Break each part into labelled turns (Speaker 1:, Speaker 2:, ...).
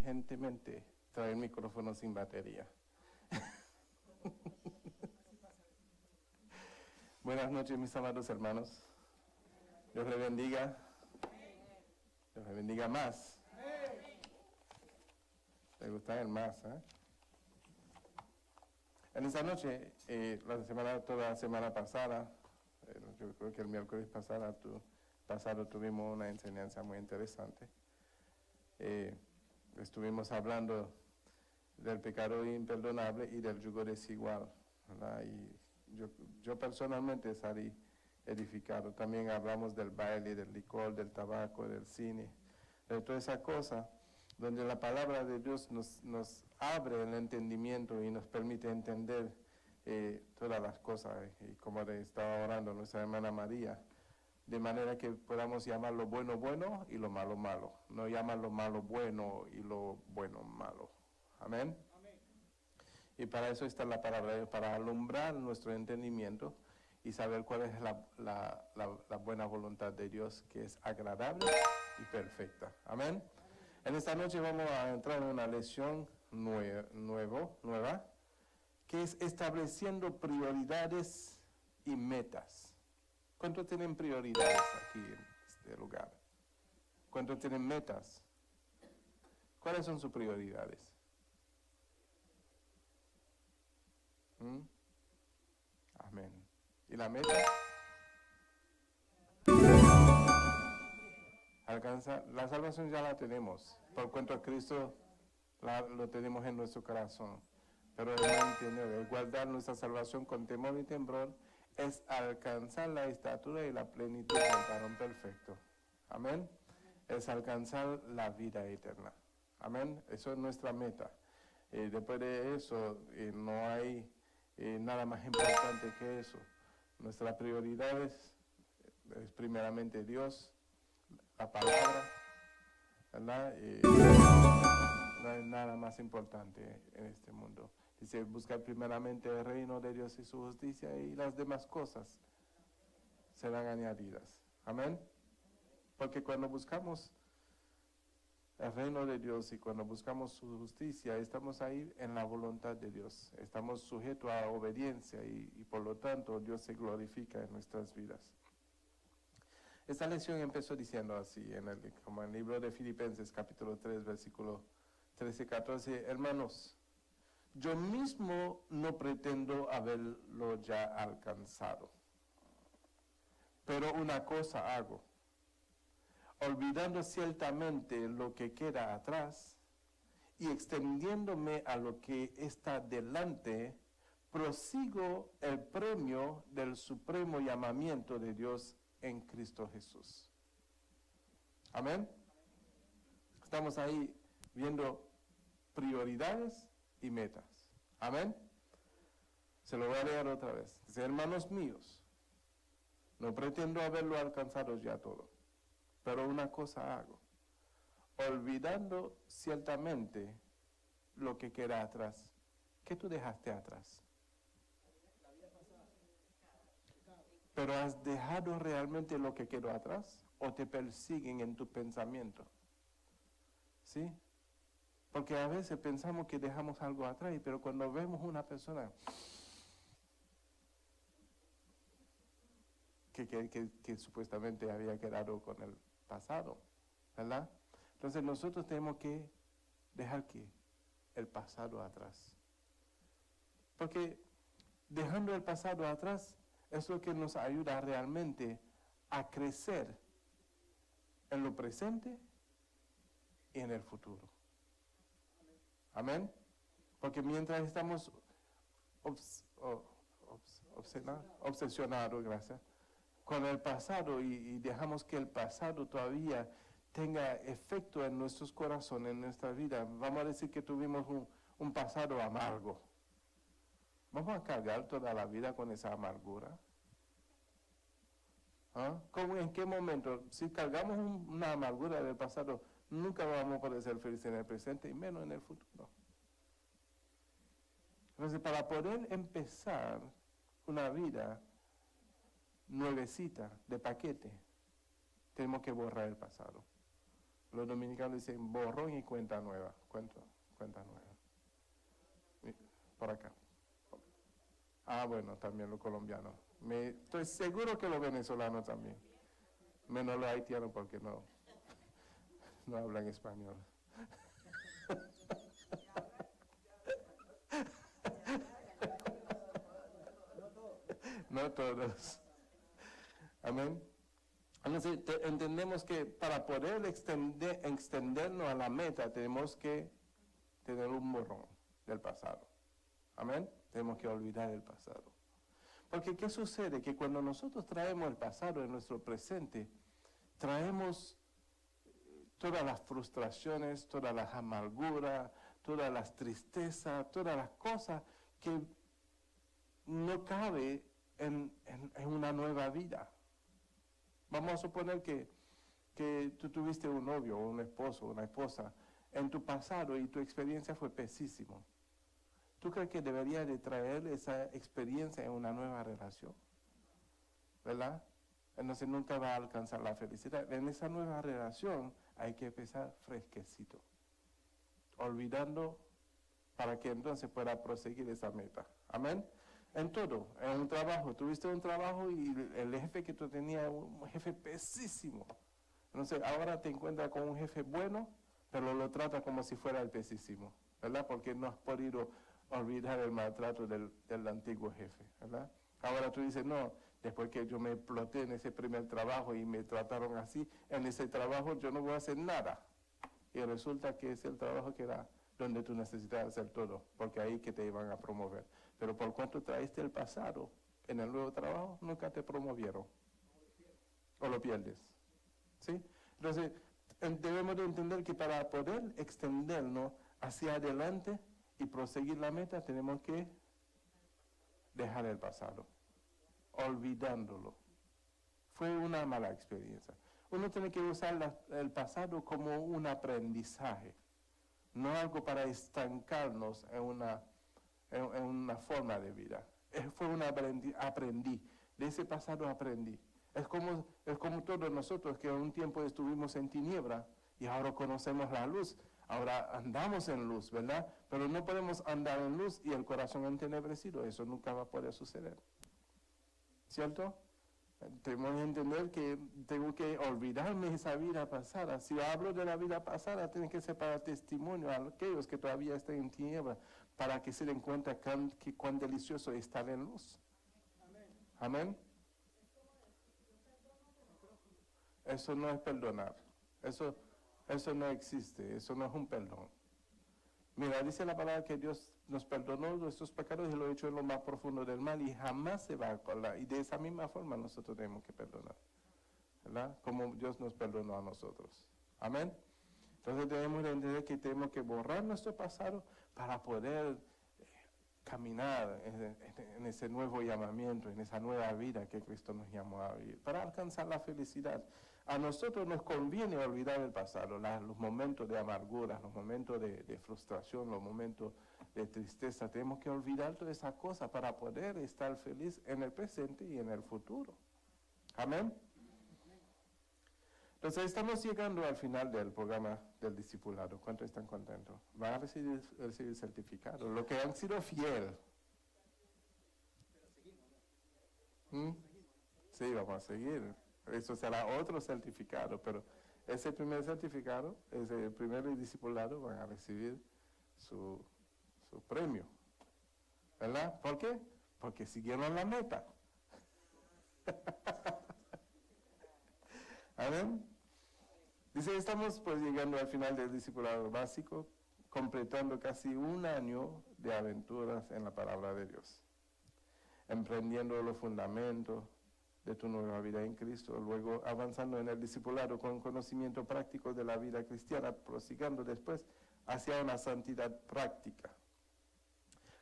Speaker 1: negligentemente trae el micrófono sin batería. Buenas noches, mis amados hermanos. Dios les bendiga. Dios les bendiga más. ¿Les gusta el más? En esta noche, toda la semana pasada, yo creo que el miércoles pasado tuvimos una enseñanza muy interesante. Estuvimos hablando del pecado imperdonable y del yugo desigual, ¿verdad? Y yo personalmente salí edificado. También hablamos del baile, del licor, del tabaco, del cine, de toda esa cosa, donde la palabra de Dios nos abre el entendimiento y nos permite entender todas las cosas. Y como estaba orando nuestra hermana María, de manera que podamos llamar lo bueno bueno y lo malo malo. No llamar lo malo bueno y lo bueno malo. Amén. Amén. Y para eso está la palabra de Dios, para alumbrar nuestro entendimiento y saber cuál es la buena voluntad de Dios, que es agradable y perfecta. Amén. En esta noche vamos a entrar en una lección nueva, que es estableciendo prioridades y metas. ¿Cuántos tienen prioridades aquí en este lugar? ¿Cuántos tienen metas? ¿Cuáles son sus prioridades? Amén. ¿Y la meta? Alcanza, la salvación ya la tenemos. Por cuanto a Cristo lo tenemos en nuestro corazón. Pero el guardar nuestra salvación con temor y temblor es alcanzar la estatura y la plenitud del varón perfecto. Amén. Es alcanzar la vida eterna. Amén. Eso es nuestra meta. Después de eso, no hay nada más importante que eso. Nuestra prioridad es primeramente Dios, la palabra, ¿verdad? No hay nada más importante en este mundo. Dice, buscar primeramente el reino de Dios y su justicia, y las demás cosas serán añadidas. Amén. Porque cuando buscamos el reino de Dios y cuando buscamos su justicia, estamos ahí en la voluntad de Dios. Estamos sujetos a obediencia y por lo tanto Dios se glorifica en nuestras vidas. Esta lección empezó diciendo así, como en el libro de Filipenses capítulo 3, versículo 13-14, hermanos, yo mismo no pretendo haberlo ya alcanzado, pero una cosa hago, olvidando ciertamente lo que queda atrás y extendiéndome a lo que está delante, prosigo el premio del supremo llamamiento de Dios en Cristo Jesús. Amén. Estamos ahí viendo prioridades y metas. Amén. Se lo voy a leer otra vez. Dice, hermanos míos, no pretendo haberlo alcanzado ya todo, pero una cosa hago, olvidando ciertamente lo que queda atrás. ¿Qué tú dejaste atrás? ¿Pero has dejado realmente lo que quedó atrás o te persiguen en tu pensamiento? ¿Sí? Porque a veces pensamos que dejamos algo atrás, pero cuando vemos una persona que supuestamente había quedado con el pasado, ¿verdad? Entonces nosotros tenemos que dejar que el pasado atrás. Porque dejando el pasado atrás es lo que nos ayuda realmente a crecer en lo presente y en el futuro. Amén. Porque mientras estamos obsesionados, gracias, con el pasado y dejamos que el pasado todavía tenga efecto en nuestros corazones, en nuestra vida, vamos a decir que tuvimos un pasado amargo. ¿Vamos a cargar toda la vida con esa amargura? ¿Ah? ¿En qué momento? Si cargamos una amargura del pasado, nunca vamos a poder ser felices en el presente y menos en el futuro. Entonces, para poder empezar una vida nuevecita, de paquete, tenemos que borrar el pasado. Los dominicanos dicen borrón y cuenta nueva. Cuenta nueva. Por acá. Ah, bueno, también los colombianos. Estoy seguro que los venezolanos también. Menos los haitianos porque no hablan español. No todos. Amén. Entonces, entendemos que para poder extendernos a la meta tenemos que tener un borrón del pasado. Amén. Tenemos que olvidar el pasado. Porque ¿qué sucede? Que cuando nosotros traemos el pasado en nuestro presente, traemos todas las frustraciones, todas las amarguras, todas las tristezas, todas las cosas que no cabe en una nueva vida. Vamos a suponer que tú tuviste un novio, un esposo, una esposa en tu pasado y tu experiencia fue pésima. ¿Tú crees que deberías de traer esa experiencia en una nueva relación? ¿Verdad? Entonces nunca va a alcanzar la felicidad. En esa nueva relación hay que empezar fresquecito, olvidando para que entonces pueda proseguir esa meta. Amén. En todo, en un trabajo, tuviste un trabajo y el jefe que tú tenías, un jefe pesísimo. Entonces ahora te encuentras con un jefe bueno, pero lo trata como si fuera el pesísimo, ¿verdad? Porque no has podido olvidar el maltrato del antiguo jefe, ¿verdad? Ahora tú dices, no, después que yo me exploté en ese primer trabajo y me trataron así, en ese trabajo yo no voy a hacer nada. Y resulta que es el trabajo que era donde tú necesitas hacer todo, porque ahí que te iban a promover. Pero por cuanto traiste el pasado en el nuevo trabajo, nunca te promovieron. O lo pierdes. ¿Sí? Entonces, debemos de entender que para poder extendernos hacia adelante y proseguir la meta, tenemos que dejar el pasado, olvidándolo. Fue una mala experiencia. Uno tiene que usar el pasado como un aprendizaje, no algo para estancarnos en una forma de vida. Fue un aprendí, de ese pasado aprendí. Es como todos nosotros que en un tiempo estuvimos en tiniebla y ahora conocemos la luz. Ahora andamos en luz, ¿verdad? Pero no podemos andar en luz y el corazón entenebrecido. Eso nunca va a poder suceder. ¿Cierto? Tenemos que entender que tengo que olvidarme de esa vida pasada. Si hablo de la vida pasada, tiene que ser para testimonio a aquellos que todavía están en tiniebla, para que se den cuenta cuán delicioso es estar en luz. Amén. Eso no es perdonar. Eso no existe. Eso no es un perdón. Mira, dice la palabra que Dios nos perdonó nuestros pecados y lo echó en lo más profundo del mal y jamás se va a acordar. Y de esa misma forma nosotros tenemos que perdonar, ¿verdad? Como Dios nos perdonó a nosotros. Amén. Entonces debemos de entender que tenemos que borrar nuestro pasado para poder caminar en ese nuevo llamamiento, en esa nueva vida que Cristo nos llamó a vivir, para alcanzar la felicidad. A nosotros nos conviene olvidar el pasado, los momentos de amargura, los momentos de frustración, los momentos de tristeza. Tenemos que olvidar todas esas cosas para poder estar feliz en el presente y en el futuro. Amén. Entonces estamos llegando al final del programa del discipulado. ¿Cuántos están contentos? Van a recibir certificado. Los que han sido fieles. Sí, vamos a seguir. Eso será otro certificado, pero ese primer certificado, ese primer discipulado, van a recibir su premio. ¿Verdad? ¿Por qué? Porque siguieron la meta. Amén. Dice, estamos pues llegando al final del discipulado básico, completando casi un año de aventuras en la palabra de Dios, emprendiendo los fundamentos de tu nueva vida en Cristo, luego avanzando en el discipulado con conocimiento práctico de la vida cristiana, prosiguiendo después hacia una santidad práctica.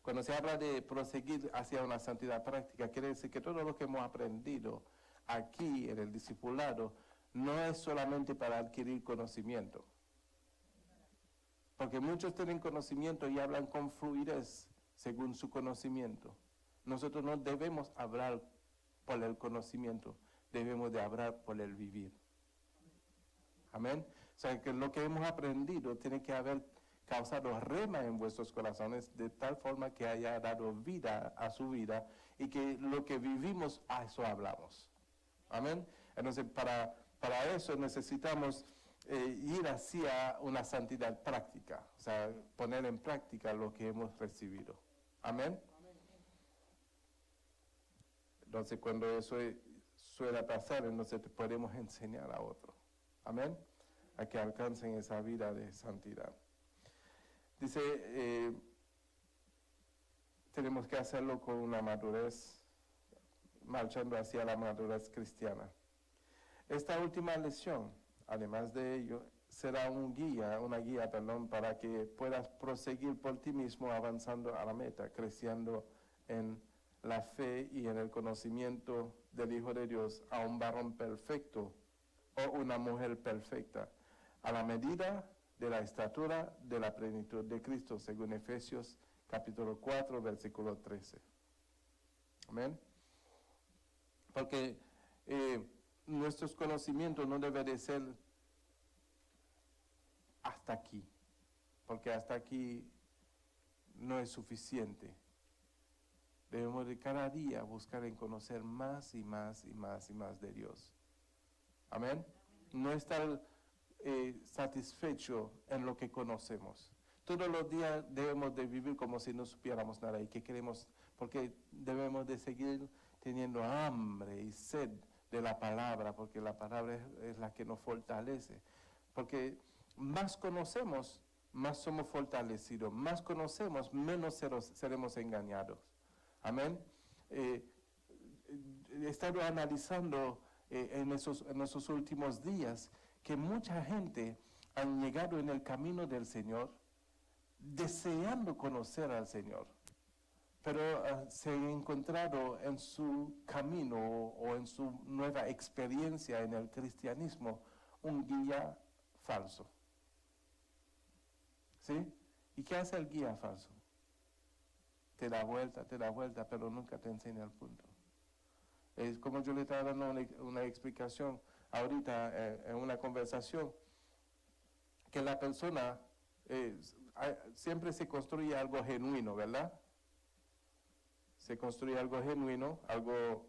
Speaker 1: Cuando se habla de proseguir hacia una santidad práctica, quiere decir que todo lo que hemos aprendido aquí en el discipulado no es solamente para adquirir conocimiento. Porque muchos tienen conocimiento y hablan con fluidez según su conocimiento. Nosotros no debemos hablar por el conocimiento, debemos de hablar por el vivir. Amén. O sea, que lo que hemos aprendido tiene que haber causado rema en vuestros corazones de tal forma que haya dado vida a su vida y que lo que vivimos, a eso hablamos. Amén. Entonces, para eso necesitamos ir hacia una santidad práctica, o sea, poner en práctica lo que hemos recibido. Amén. Entonces, cuando eso suele pasar, entonces podemos enseñar a otros. Amén. A que alcancen esa vida de santidad. Dice, tenemos que hacerlo con una madurez, marchando hacia la madurez cristiana. Esta última lección, además de ello, será una guía, para que puedas proseguir por ti mismo avanzando a la meta, creciendo en la fe y en el conocimiento del Hijo de Dios, a un varón perfecto o una mujer perfecta, a la medida de la estatura de la plenitud de Cristo, según Efesios capítulo 4, versículo 13. Amén. Porque nuestros conocimientos no deben de ser hasta aquí, porque hasta aquí no es suficiente. Debemos de cada día buscar en conocer más y más y más y más de Dios. Amén. No estar satisfecho en lo que conocemos. Todos los días debemos de vivir como si no supiéramos nada y que queremos, porque debemos de seguir teniendo hambre y sed de la palabra, porque la palabra es la que nos fortalece. Porque más conocemos, más somos fortalecidos. Más conocemos, menos seremos engañados. Amén. He estado analizando en esos últimos días que mucha gente han llegado en el camino del Señor deseando conocer al Señor, pero se han encontrado en su camino o en su nueva experiencia en el cristianismo un guía falso. ¿Sí? ¿Y qué hace el guía falso? Te da vuelta, pero nunca te enseña el punto. Es como yo le estaba dando una explicación ahorita en una conversación, que la persona siempre se construye algo genuino, ¿verdad? Se construye algo genuino, algo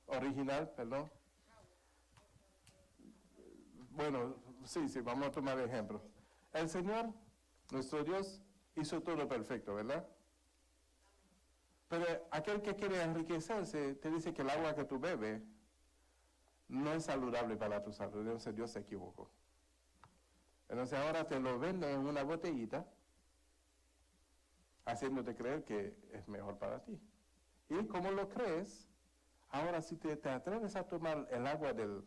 Speaker 1: original, perdón. Bueno, sí, vamos a tomar ejemplo. El Señor, nuestro Dios, hizo todo perfecto, ¿verdad? Pero aquel que quiere enriquecerse te dice que el agua que tú bebes no es saludable para tu salud. Entonces Dios se equivocó. Entonces ahora te lo venden en una botellita, haciéndote creer que es mejor para ti. Y como lo crees, ahora si te atreves a tomar el agua de la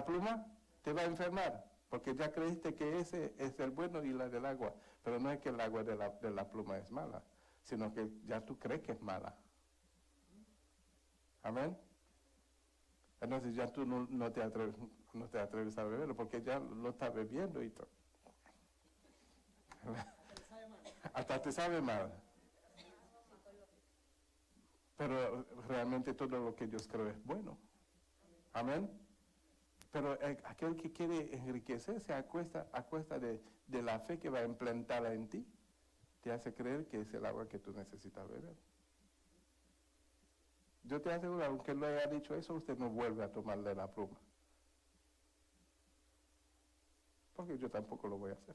Speaker 1: pluma, te va a enfermar. Porque ya creíste que ese es el bueno y la del agua. Pero no es que el agua de la pluma es mala, sino que ya tú crees que es mala. Amén. Entonces ya tú no te atreves a beberlo, porque ya lo estás bebiendo y todo. Hasta te sabe mal. Pero realmente todo lo que Dios cree es bueno. Amén. Pero aquel que quiere enriquecerse a cuesta de la fe que va a implantarla en ti, te hace creer que es el agua que tú necesitas beber. Yo te aseguro, aunque no haya dicho eso, usted no vuelve a tomarle la pluma. Porque yo tampoco lo voy a hacer.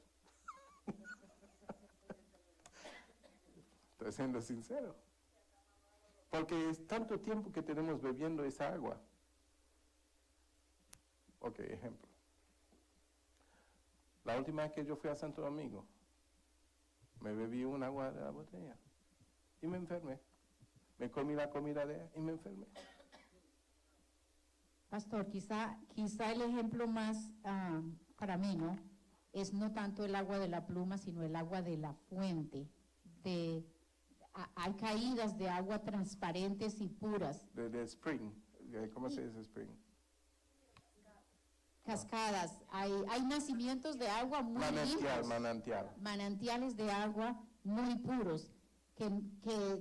Speaker 1: Estoy siendo sincero. Porque es tanto tiempo que tenemos bebiendo esa agua. Ok, ejemplo. La última vez que yo fui a Santo Domingo, me bebí un agua de la botella y me enfermé. Me comí la comida de ella y me enfermé.
Speaker 2: Pastor, quizá el ejemplo más para mí, ¿no? Es no tanto el agua de la pluma, sino el agua de la fuente. Hay caídas de agua transparentes y puras.
Speaker 1: De spring. ¿Cómo se dice spring?
Speaker 2: Cascadas. Hay nacimientos de agua muy limpios. Manantiales de agua muy puros. Que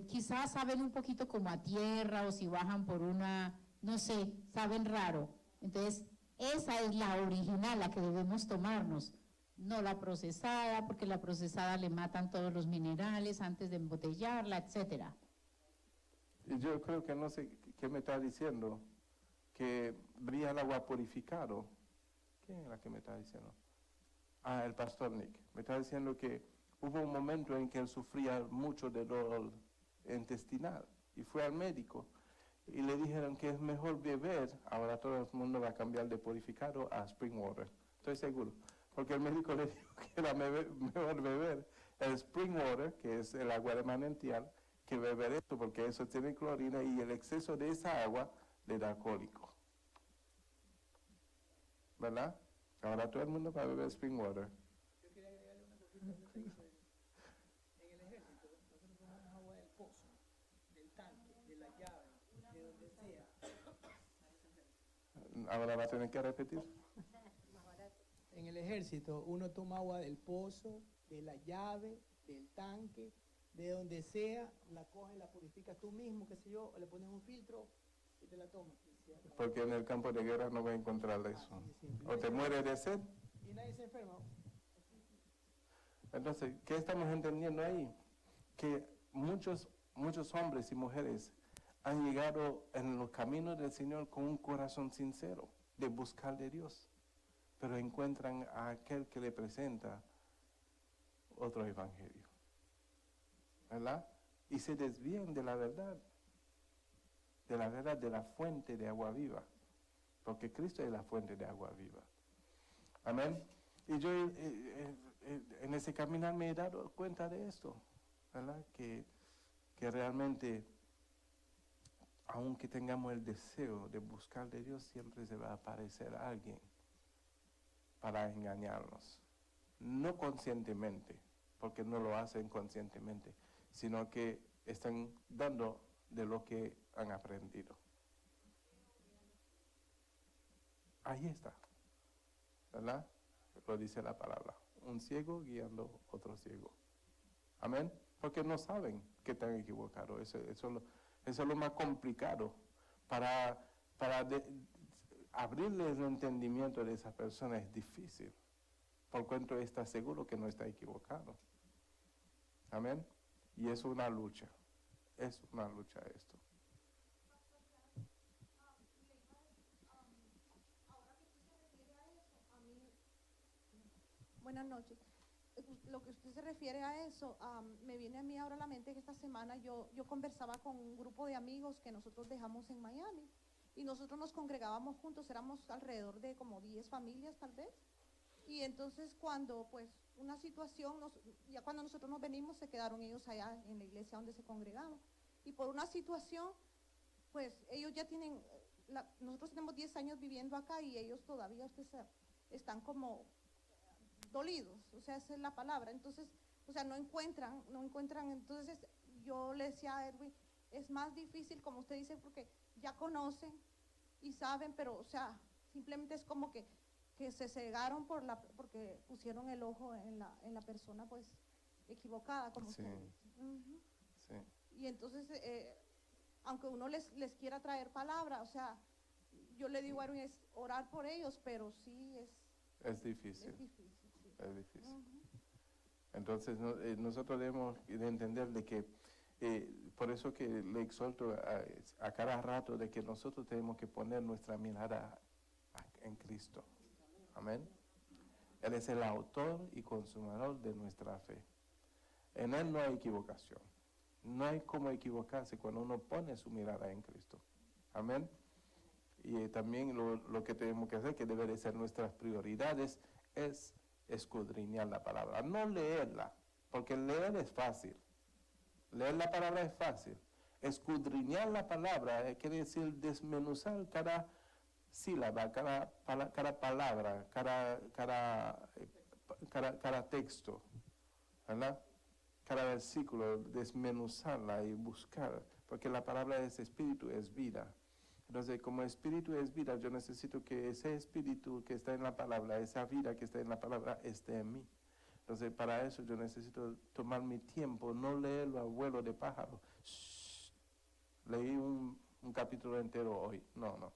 Speaker 2: quizás saben un poquito como a tierra, o si bajan por una no sé, saben raro. Entonces, esa es la original, la que debemos tomarnos, no la procesada, porque la procesada le matan todos los minerales antes de embotellarla, etcétera.
Speaker 1: Y yo creo que no sé qué me está diciendo, que brilla el agua purificado. ¿Quién es la que me está diciendo? Ah, el pastor Nick. Me está diciendo que hubo un momento en que él sufría mucho de dolor intestinal y fue al médico y le dijeron que es mejor beber, ahora todo el mundo va a cambiar de purificado a spring water, estoy seguro, porque el médico le dijo que era mejor beber el spring water, que es el agua de manantial, que beber esto, porque eso tiene clorina y el exceso de esa agua le da cólico. ¿Verdad? Ahora todo el mundo va a beber spring water.
Speaker 3: Yo quería agregarle una cosita a lo que dice él. En el ejército, nosotros tomamos agua del pozo, del tanque, de la llave, de donde sea.
Speaker 1: Ahora va a tener que repetir.
Speaker 3: En el ejército, uno toma agua del pozo, de la llave, del tanque, de donde sea, la coges, la purificas tú mismo, qué sé yo, o le pones un filtro y te la tomas.
Speaker 1: Porque en el campo de guerra no va a encontrar eso. O te mueres de sed.
Speaker 3: Y nadie se enferma.
Speaker 1: Entonces, ¿qué estamos entendiendo ahí? Que muchos hombres y mujeres han llegado en los caminos del Señor con un corazón sincero de buscar de Dios, pero encuentran a aquel que le presenta otro evangelio, ¿verdad? Y se desvían de la verdad, de la fuente de agua viva, porque Cristo es la fuente de agua viva. Amén. Y yo en ese caminar me he dado cuenta de esto, ¿verdad? Que realmente, aunque tengamos el deseo de buscar de Dios, siempre se va a aparecer alguien para engañarnos. No conscientemente, porque no lo hacen conscientemente, sino que están dando de lo que han aprendido. Ahí está, ¿verdad? Lo dice la palabra. Un ciego guiando otro ciego. Amén. Porque no saben que están equivocados. Eso es lo más complicado. Para abrirle el entendimiento de esa persona es difícil. Por cuanto está seguro que no está equivocado. Amén. Y es una lucha. Es una lucha esto.
Speaker 4: Buenas noches. Lo que usted se refiere a eso, me viene a mí ahora a la mente que esta semana yo conversaba con un grupo de amigos que nosotros dejamos en Miami y nosotros nos congregábamos juntos, éramos alrededor de como 10 familias tal vez. Y entonces cuando pues una situación, ya cuando nosotros nos venimos se quedaron ellos allá en la iglesia donde se congregaban. Y por una situación, pues ellos ya tienen, nosotros tenemos 10 años viviendo acá y ellos todavía están como dolidos, o sea, esa es la palabra. Entonces, o sea, no encuentran, entonces yo le decía a Edwin, es más difícil, como usted dice, porque ya conocen y saben, pero, o sea, simplemente es como que se cegaron porque pusieron el ojo en la persona, pues, equivocada, como
Speaker 1: Sí.
Speaker 4: usted dice. Uh-huh.
Speaker 1: Sí.
Speaker 4: Y entonces, aunque uno les quiera traer palabra, o sea, yo le digo a Edwin, es orar por ellos, pero sí
Speaker 1: Es difícil.
Speaker 4: es difícil. Sí.
Speaker 1: Es difícil.
Speaker 4: Uh-huh.
Speaker 1: Entonces nosotros debemos de entender de que, por eso que le exhorto a cada rato de que nosotros tenemos que poner nuestra mirada en Cristo. Amén. Él es el autor y consumador de nuestra fe. En Él no hay equivocación. No hay cómo equivocarse cuando uno pone su mirada en Cristo. Amén. Y también lo que tenemos que hacer, que debe de ser nuestras prioridades, es escudriñar la palabra, no leerla, porque leer es fácil, leer la palabra es fácil, escudriñar la palabra quiere decir desmenuzar cada sílaba, cada palabra, cada texto, ¿verdad? Cada versículo, desmenuzarla y buscar, porque la palabra es espíritu, es vida. Entonces, como espíritu es vida, yo necesito que ese espíritu que está en la palabra, esa vida que está en la palabra, esté en mí. Entonces, para eso yo necesito tomar mi tiempo, no leerlo a vuelo de pájaro. Leí un capítulo entero hoy. No, no.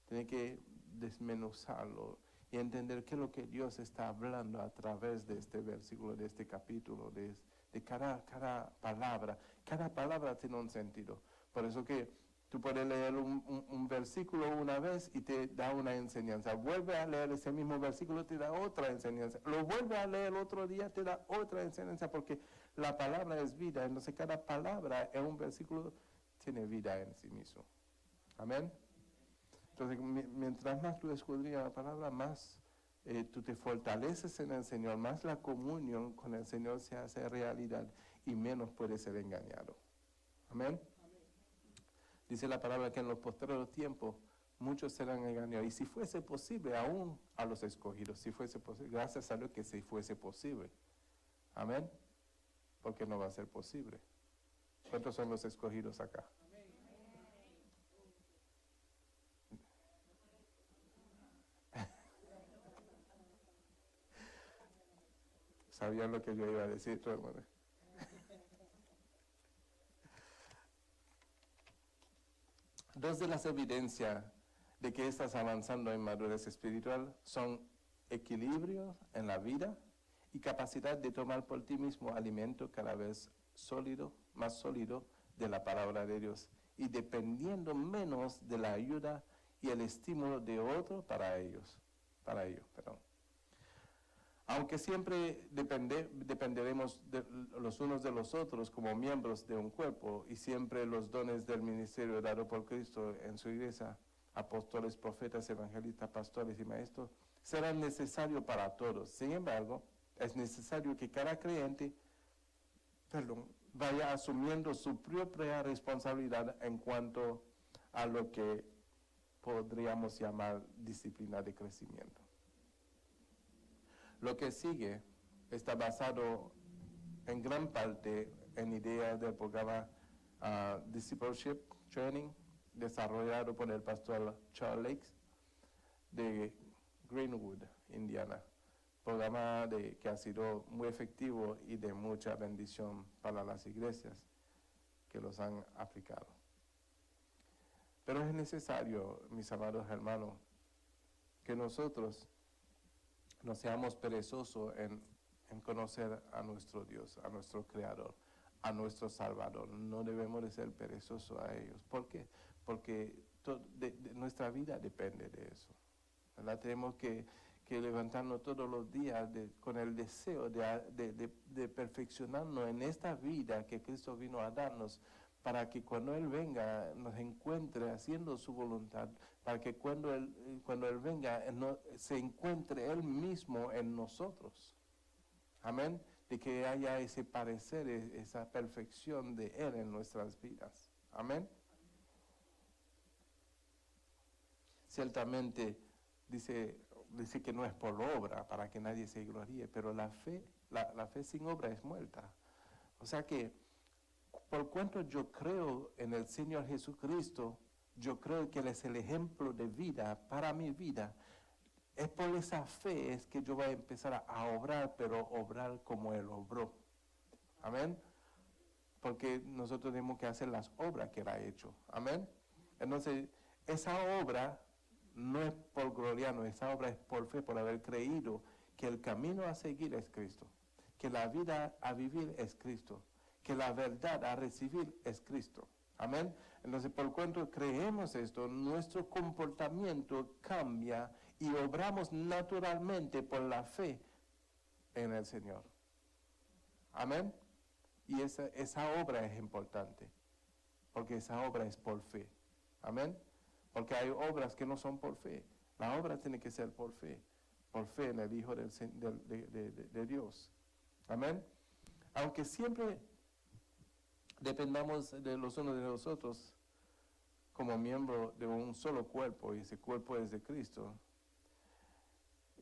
Speaker 1: Tiene que desmenuzarlo y entender qué es lo que Dios está hablando a través de este versículo, de este capítulo, de cada palabra. Cada palabra tiene un sentido. Por eso que tú puedes leer un versículo una vez y te da una enseñanza. Vuelve a leer ese mismo versículo, te da otra enseñanza. Lo vuelve a leer el otro día, te da otra enseñanza, porque la palabra es vida. Entonces cada palabra en un versículo tiene vida en sí mismo. Amén. Entonces, mientras más tú escudriñas la palabra, más tú te fortaleces en el Señor, más la comunión con el Señor se hace realidad y menos puede ser engañado. Amén. Dice la palabra que en los posteriores tiempos muchos serán engañados. Y si fuese posible, aún a los escogidos, si fuese posible, gracias a Dios que si fuese posible. Amén. Porque no va a ser posible. ¿Cuántos son los escogidos acá? Sabían lo que yo iba a decir, todo el mundo. Dos de las evidencias de que estás avanzando en madurez espiritual son equilibrio en la vida y capacidad de tomar por ti mismo alimento cada vez sólido, más sólido de la palabra de Dios y dependiendo menos de la ayuda y el estímulo de otro para ello. Aunque siempre dependeremos de los unos de los otros como miembros de un cuerpo y siempre los dones del ministerio dado por Cristo en su iglesia, apóstoles, profetas, evangelistas, pastores y maestros, serán necesarios para todos. Sin embargo, es necesario que cada creyente vaya asumiendo su propia responsabilidad en cuanto a lo que podríamos llamar disciplina de crecimiento. Lo que sigue está basado en gran parte en ideas del programa Discipleship Training desarrollado por el pastor Charles Lakes de Greenwood, Indiana. Programa que ha sido muy efectivo y de mucha bendición para las iglesias que los han aplicado. Pero es necesario, mis amados hermanos, que nosotros no seamos perezosos en conocer a nuestro Dios, a nuestro Creador, a nuestro Salvador. No debemos de ser perezosos a ellos. ¿Por qué? Porque nuestra vida depende de eso, ¿verdad? Tenemos que levantarnos todos los días con el deseo de perfeccionarnos en esta vida que Cristo vino a darnos, para que cuando Él venga nos encuentre haciendo su voluntad, para que cuando Él venga se encuentre Él mismo en nosotros. Amén. De que haya ese parecer, esa perfección de Él en nuestras vidas. Amén. Ciertamente dice que no es por obra para que nadie se gloríe, pero la fe sin obra es muerta. O sea que por cuanto yo creo en el Señor Jesucristo, yo creo que Él es el ejemplo de vida para mi vida. Es por esa fe es que yo voy a empezar a obrar, pero obrar como Él obró. Amén. Porque nosotros tenemos que hacer las obras que Él ha hecho. Amén. Entonces, esa obra no es por gloriarnos, esa obra es por fe, por haber creído que el camino a seguir es Cristo, que la vida a vivir es Cristo, que la verdad a recibir es Cristo. Amén. Entonces, por cuanto creemos esto, nuestro comportamiento cambia y obramos naturalmente por la fe en el Señor. Amén. Y esa obra es importante, porque esa obra es por fe. Amén. Porque hay obras que no son por fe. La obra tiene que ser por fe en el Hijo de Dios. Amén. Aunque siempre dependamos de los unos de los otros como miembro de un solo cuerpo, y ese cuerpo es de Cristo.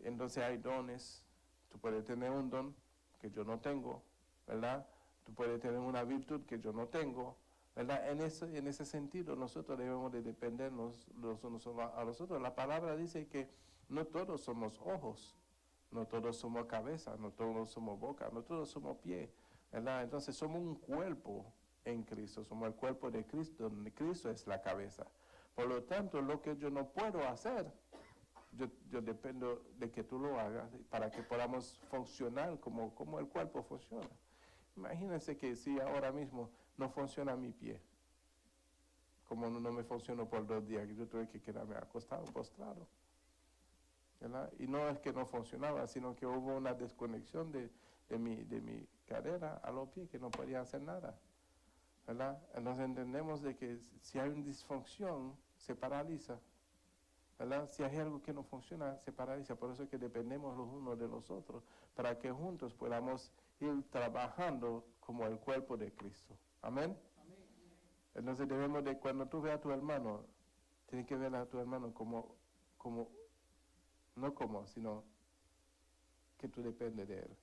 Speaker 1: Entonces hay dones. Tú puedes tener un don que yo no tengo, ¿verdad? Tú puedes tener una virtud que yo no tengo, ¿verdad? En ese sentido nosotros debemos de dependernos los unos a los otros. La palabra dice que no todos somos ojos, no todos somos cabeza, no todos somos boca, no todos somos pie, ¿verdad? Entonces somos un cuerpo, en Cristo. Somos el cuerpo de Cristo, donde Cristo es la cabeza. Por lo tanto, lo que yo no puedo hacer, yo dependo de que tú lo hagas para que podamos funcionar como el cuerpo funciona. Imagínense que si ahora mismo no funciona mi pie, como no me funcionó por 2 días, yo tuve que quedarme acostado, postrado, ¿verdad? Y no es que no funcionaba, sino que hubo una desconexión de mi cadera a los pies, que no podía hacer nada, ¿verdad? Entonces entendemos de que si hay una disfunción, se paraliza, ¿verdad? Si hay algo que no funciona, se paraliza. Por eso es que dependemos los unos de los otros, para que juntos podamos ir trabajando como el cuerpo de Cristo. Amén. Entonces debemos de, cuando tú veas a tu hermano, tienes que ver a tu hermano sino que tú dependes de él,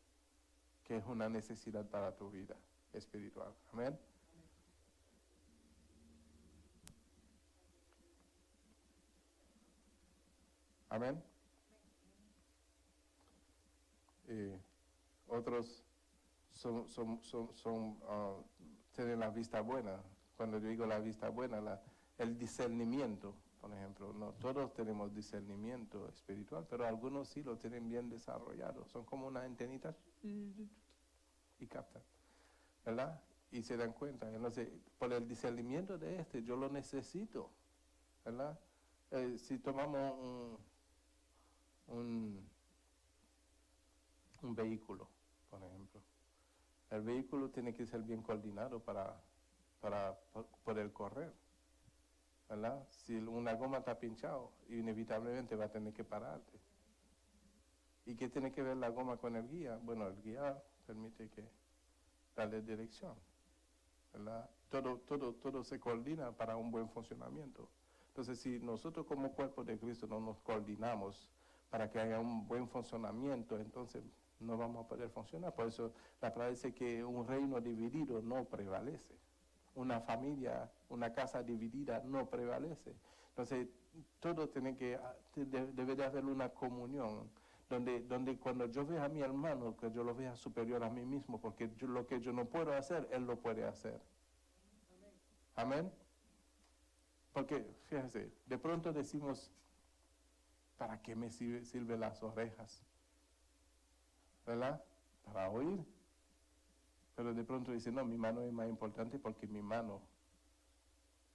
Speaker 1: que es una necesidad para tu vida espiritual. Amén. Amén. Otros tienen la vista buena. Cuando yo digo la vista buena, el discernimiento, por ejemplo. No todos tenemos discernimiento espiritual, pero algunos sí lo tienen bien desarrollado. Son como una antenita y captan, ¿verdad? Y se dan cuenta. Entonces, por el discernimiento de yo lo necesito, ¿verdad? Si tomamos un vehículo, por ejemplo. El vehículo tiene que ser bien coordinado para poder correr, ¿verdad? Si una goma está pinchado, inevitablemente va a tener que pararte. ¿Y qué tiene que ver la goma con el guía? Bueno, el guía permite darle dirección, ¿verdad? Todo se coordina para un buen funcionamiento. Entonces, si nosotros como cuerpo de Cristo no nos coordinamos para que haya un buen funcionamiento, entonces no vamos a poder funcionar. Por eso la palabra dice que un reino dividido no prevalece. Una familia, una casa dividida no prevalece. Entonces, todo debe de haber una comunión, donde cuando yo vea a mi hermano, que yo lo vea superior a mí mismo, porque lo que yo no puedo hacer, él lo puede hacer. Amén. Porque, fíjense, de pronto decimos, ¿para qué me sirven las orejas? ¿Verdad? Para oír. Pero de pronto dice, no, mi mano es más importante porque mi mano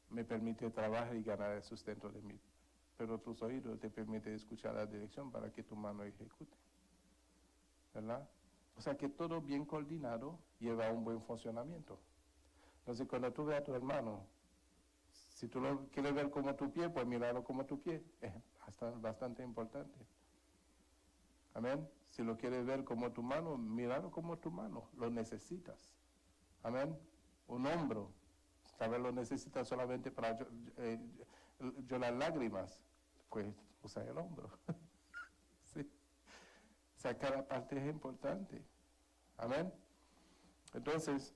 Speaker 1: me permite trabajar y ganar el sustento de mí. Pero tus oídos te permiten escuchar la dirección para que tu mano ejecute. ¿Verdad? O sea que todo bien coordinado lleva a un buen funcionamiento. Entonces cuando tú ves a tu hermano, si tú lo quieres ver como tu pie, pues míralo como tu pie. Es bastante importante. Amén. Si lo quieres ver como tu mano, míralo como tu mano. Lo necesitas. Amén. Un hombro. Tal vez lo necesitas solamente para llorar lágrimas. Pues usa el hombro. Sí. O sea, cada parte es importante. Amén. Entonces,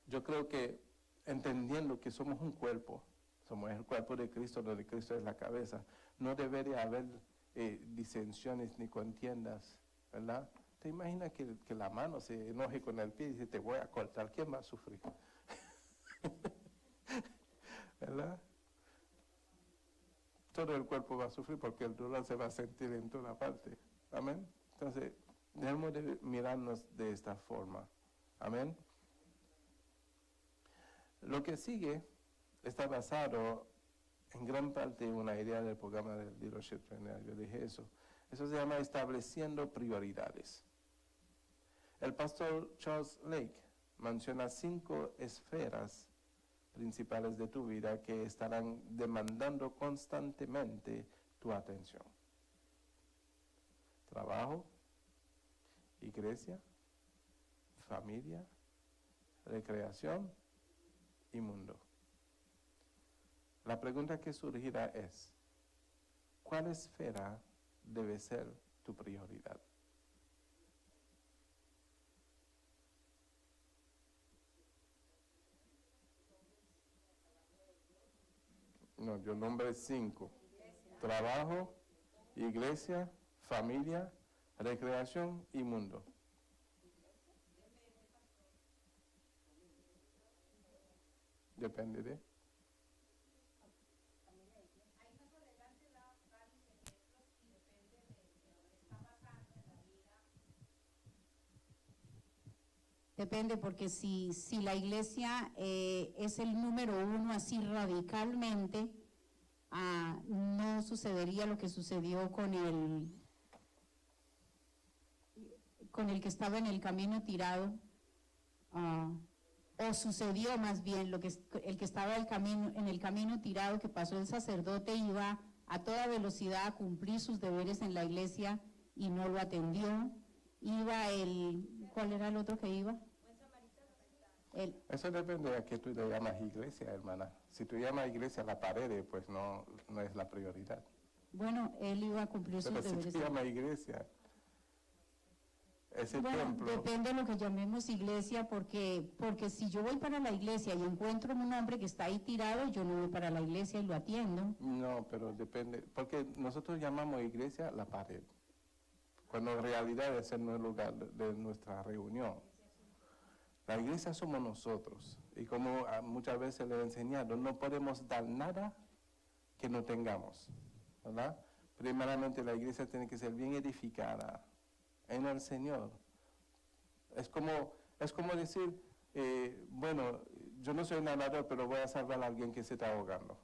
Speaker 1: yo creo que entendiendo que somos un cuerpo, somos el cuerpo de Cristo, donde Cristo es la cabeza, no debería haber disensiones ni contiendas, ¿verdad? ¿Te imaginas que la mano se enoje con el pie y dice, te voy a cortar? ¿Quién va a sufrir? ¿Verdad? Todo el cuerpo va a sufrir porque el dolor se va a sentir en toda parte. Amén. Entonces, debemos de mirarnos de esta forma. Amén. Lo que sigue está basado en gran parte en una idea del programa del Leadership Trainer. Yo dije eso. Eso se llama estableciendo prioridades. El pastor Charles Lake menciona 5 esferas principales de tu vida que estarán demandando constantemente tu atención. Trabajo, iglesia, familia, recreación y mundo. La pregunta que surgirá es, ¿cuál esfera debe ser tu prioridad? No, yo nombré 5. Trabajo, iglesia, familia, recreación y mundo. Depende de.
Speaker 2: Depende, porque si la iglesia es el número uno así radicalmente, no sucedería lo que sucedió con el que estaba en el camino tirado, o sucedió más bien el que estaba en el camino tirado, que pasó el sacerdote, iba a toda velocidad a cumplir sus deberes en la iglesia y no lo atendió. Iba ¿cuál era el otro que iba?
Speaker 1: Eso depende de a qué tú le llamas iglesia, hermana. Si tú llamas iglesia a la pared, pues no es la prioridad.
Speaker 2: Bueno, él iba a cumplir sus
Speaker 1: Pero si
Speaker 2: deberes.
Speaker 1: tú llamas iglesia, ese
Speaker 2: Bueno,
Speaker 1: templo.
Speaker 2: depende de lo que llamemos iglesia, porque si yo voy para la iglesia y encuentro un hombre que está ahí tirado, yo no voy para la iglesia y lo atiendo.
Speaker 1: No, pero depende, porque nosotros llamamos iglesia la pared, cuando en realidad es el lugar de nuestra reunión. La iglesia somos nosotros, y como muchas veces le he enseñado, no podemos dar nada que no tengamos, ¿verdad? Primeramente la iglesia tiene que ser bien edificada en el Señor. Es como decir, bueno, yo no soy nadador, pero voy a salvar a alguien que se está ahogando.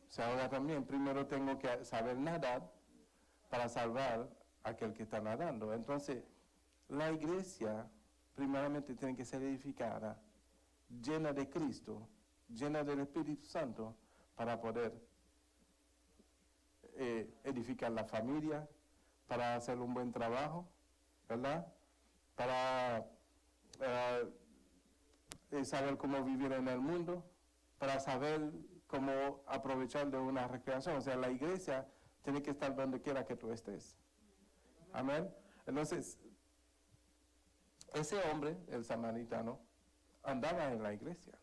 Speaker 1: Se ahoga también. Primero tengo que saber nadar para salvar a aquel que está nadando. Entonces, la iglesia primeramente tiene que ser edificada, llena de Cristo, llena del Espíritu Santo, para poder edificar la familia, para hacer un buen trabajo, ¿verdad? Para saber cómo vivir en el mundo, para saber cómo aprovechar de una recreación. O sea, la iglesia tiene que estar donde quiera que tú estés. Amén. Entonces, ese hombre, el samaritano, andaba en la iglesia.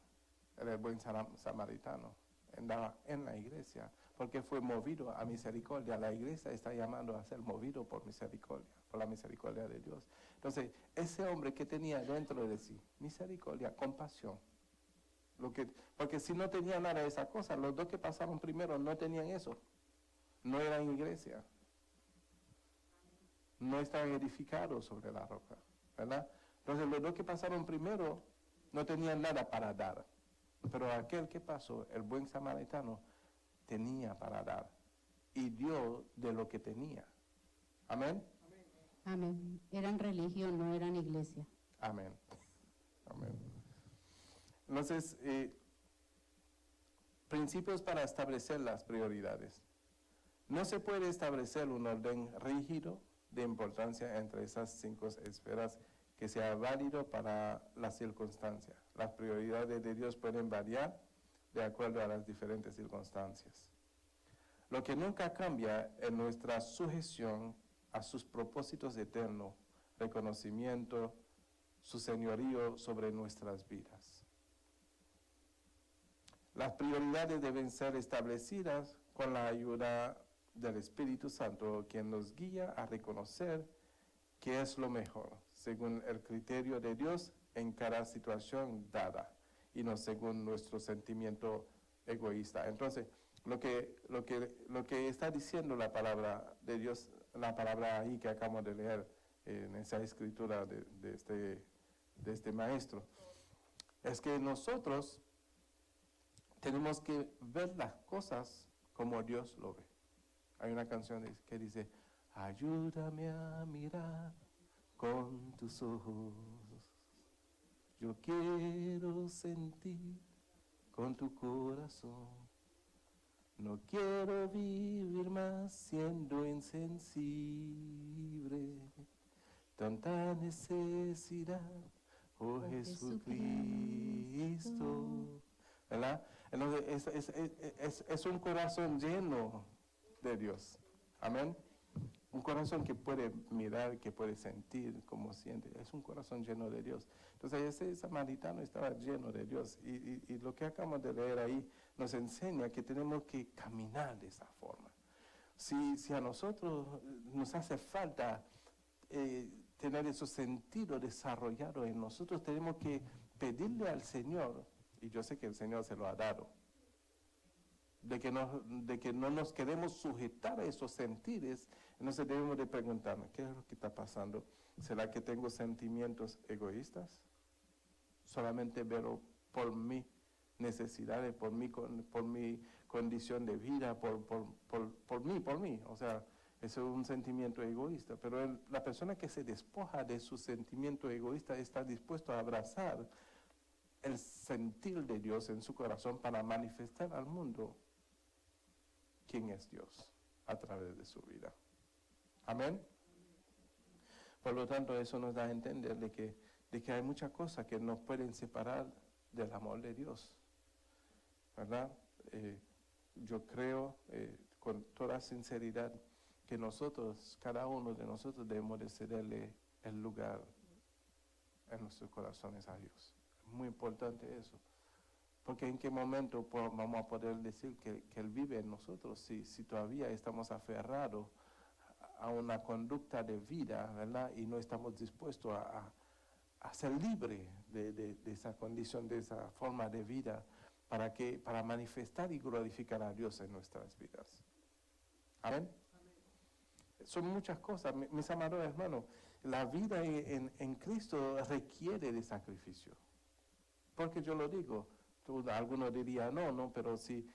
Speaker 1: Era el buen samaritano. Andaba en la iglesia porque fue movido a misericordia. La iglesia está llamando a ser movido por misericordia, por la misericordia de Dios. Entonces, ese hombre que tenía dentro de sí misericordia, compasión, porque si no tenía nada de esa cosa, los dos que pasaron primero no tenían eso, no eran iglesia, no estaban edificados sobre la roca, ¿verdad? Entonces, los dos que pasaron primero no tenían nada para dar, pero aquel que pasó, el buen samaritano, tenía para dar y dio de lo que tenía. Amén.
Speaker 2: Amén. Eran religión, no eran iglesia.
Speaker 1: Amén. Amén. Entonces, principios para establecer las prioridades. No se puede establecer un orden rígido de importancia entre esas 5 esferas que sea válido para las circunstancias. Las prioridades de Dios pueden variar de acuerdo a las diferentes circunstancias. Lo que nunca cambia es nuestra sujeción a sus propósitos eternos, reconocimiento, su señorío sobre nuestras vidas. Las prioridades deben ser establecidas con la ayuda del Espíritu Santo, quien nos guía a reconocer qué es lo mejor, según el criterio de Dios en cada situación dada, y no según nuestro sentimiento egoísta. Entonces, lo que está diciendo la palabra de Dios, la palabra ahí que acabamos de leer en esa escritura de este maestro, es que nosotros tenemos que ver las cosas como Dios lo ve. Hay una canción que dice, ayúdame a mirar con tus ojos, yo quiero sentir con tu corazón, no quiero vivir más siendo insensible, tanta necesidad, oh Jesucristo, ¿verdad? Entonces es un corazón lleno de Dios, amén. Un corazón que puede mirar, que puede sentir como siente, es un corazón lleno de Dios. Entonces ese samaritano estaba lleno de Dios y lo que acabamos de leer ahí nos enseña que tenemos que caminar de esa forma. Si a nosotros nos hace falta tener ese sentido desarrollado en nosotros, tenemos que pedirle al Señor y yo sé que el Señor se lo ha dado, de que no nos queremos sujetar a esos sentires, entonces debemos de preguntarnos, ¿qué es lo que está pasando? ¿Será que tengo sentimientos egoístas? Solamente veo por mis necesidades, por mi condición de vida, por mí. O sea, eso es un sentimiento egoísta. Pero la persona que se despoja de su sentimiento egoísta está dispuesto a abrazar el sentir de Dios en su corazón para manifestar al mundo quién es Dios a través de su vida. Amén. Por lo tanto, eso nos da a entender de que hay muchas cosas que nos pueden separar del amor de Dios, ¿verdad? Yo creo con toda sinceridad que nosotros, cada uno de nosotros, debemos de cederle el lugar en nuestros corazones a Dios. Es muy importante eso. Porque en qué momento vamos a poder decir que Él vive en nosotros si todavía estamos aferrados a una conducta de vida, ¿verdad? Y no estamos dispuestos a ser libres de esa condición, de esa forma de vida, para manifestar y glorificar a Dios en nuestras vidas. Amén. Son muchas cosas, mis amados hermanos. La vida en Cristo requiere de sacrificio. Porque yo lo digo, algunos dirían, no, pero si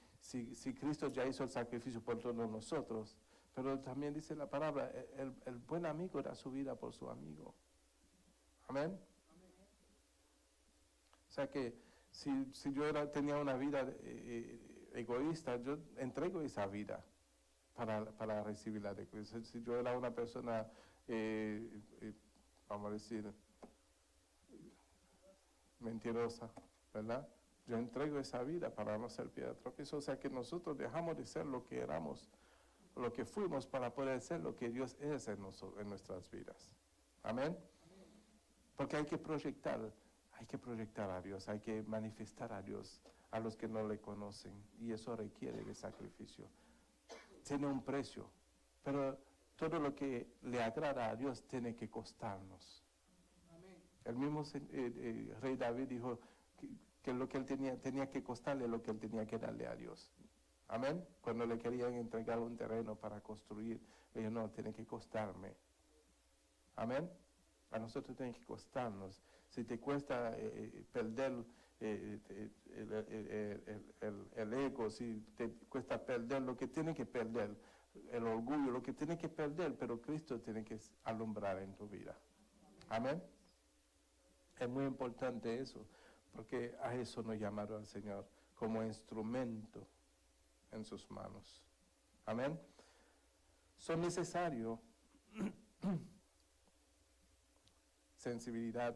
Speaker 1: Cristo ya hizo el sacrificio por todos nosotros, pero también dice la palabra, el buen amigo da su vida por su amigo. Amén. O sea que si yo tenía una vida egoísta, yo entrego esa vida para recibir la de Cristo. Si yo era una persona, vamos a decir, mentirosa, ¿verdad? Yo entrego esa vida para no ser piedra de tropiezo. O sea que nosotros dejamos de ser lo que éramos, lo que fuimos, para poder ser lo que Dios es en nuestras vidas. Amén. Porque hay que proyectar a Dios, hay que manifestar a Dios a los que no le conocen, y eso requiere de sacrificio. Tiene un precio, pero todo lo que le agrada a Dios tiene que costarnos. El mismo rey David dijo que lo que él tenía que costarle lo que él tenía que darle a Dios. Amén. Cuando le querían entregar un terreno para construir, le dijo, no, tiene que costarme. Amén. A nosotros tiene que costarnos. Si te cuesta perder el ego, si te cuesta perder lo que tiene que perder, el orgullo, lo que tiene que perder, pero Cristo tiene que alumbrar en tu vida. Amén. Es muy importante eso, porque a eso nos llamaron al Señor, como instrumento en sus manos. Amén. Son necesarios sensibilidad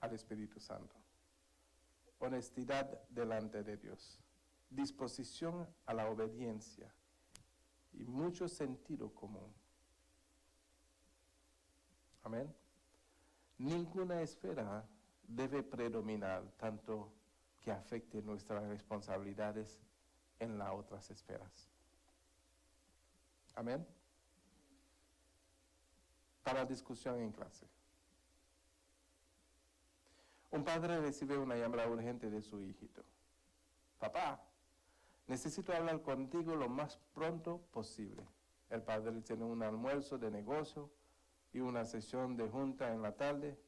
Speaker 1: al Espíritu Santo, honestidad delante de Dios, disposición a la obediencia y mucho sentido común. Amén. Ninguna esfera debe predominar tanto que afecte nuestras responsabilidades en las otras esferas. Amén. Para discusión en clase. Un padre recibe una llamada urgente de su hijito. Papá, necesito hablar contigo lo más pronto posible. El padre tiene un almuerzo de negocio y una sesión de junta en la tarde.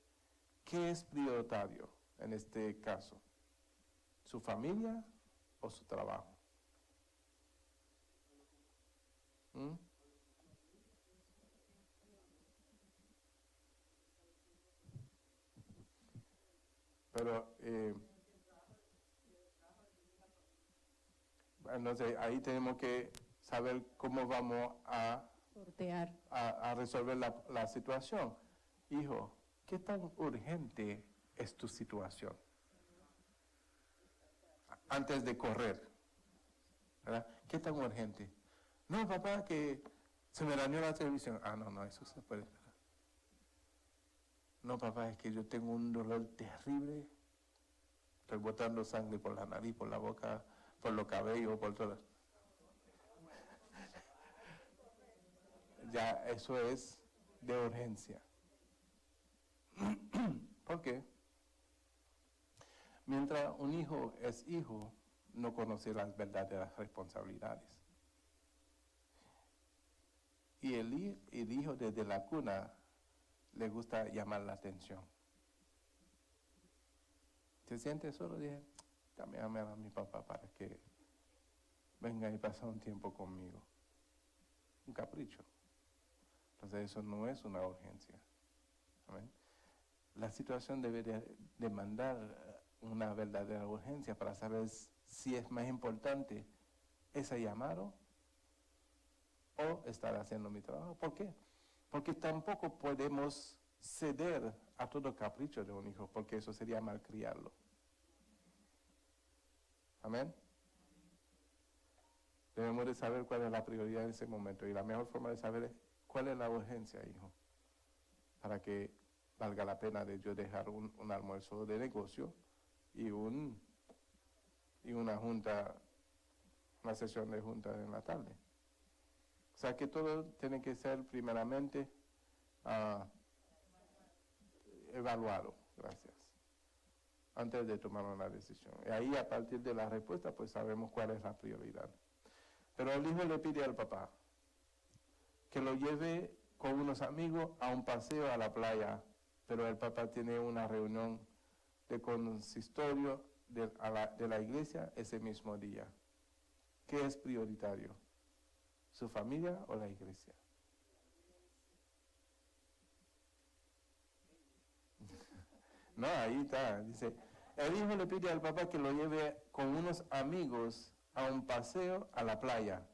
Speaker 1: ¿Qué es prioritario en este caso? ¿Su familia o su trabajo? Pero, entonces ahí tenemos que saber cómo vamos a
Speaker 2: Sortear.
Speaker 1: a resolver la situación. Hijo, ¿qué tan urgente es tu situación? Antes de correr, ¿verdad? ¿Qué tan urgente? No, papá, que se me dañó la televisión. No, eso se puede esperar. No, papá, es que yo tengo un dolor terrible. Estoy botando sangre por la nariz, por la boca, por los cabellos, por todo. Ya, eso es de urgencia. ¿Por qué? Mientras un hijo es hijo, no conoce las verdaderas responsabilidades. Y el hijo desde la cuna le gusta llamar la atención. ¿Se siente solo? Dije, dame a mi papá para que venga y pase un tiempo conmigo. Un capricho. Entonces eso no es una urgencia. ¿Amén? La situación debería demandar una verdadera urgencia para saber si es más importante ese llamado o estar haciendo mi trabajo. ¿Por qué? Porque tampoco podemos ceder a todo capricho de un hijo, porque eso sería malcriarlo. Amén. Debemos de saber cuál es la prioridad en ese momento, y la mejor forma de saber es cuál es la urgencia, hijo, para que valga la pena de yo dejar un almuerzo de negocio y una sesión de junta en la tarde. O sea que todo tiene que ser primeramente evaluado, gracias, antes de tomar una decisión. Y ahí, a partir de la respuesta, pues sabemos cuál es la prioridad. Pero el hijo le pide al papá que lo lleve con unos amigos a un paseo a la playa, pero el papá tiene una reunión de consistorio de la iglesia ese mismo día. ¿Qué es prioritario? ¿Su familia o la iglesia? No, ahí está. Dice, el hijo le pide al papá que lo lleve con unos amigos a un paseo a la playa,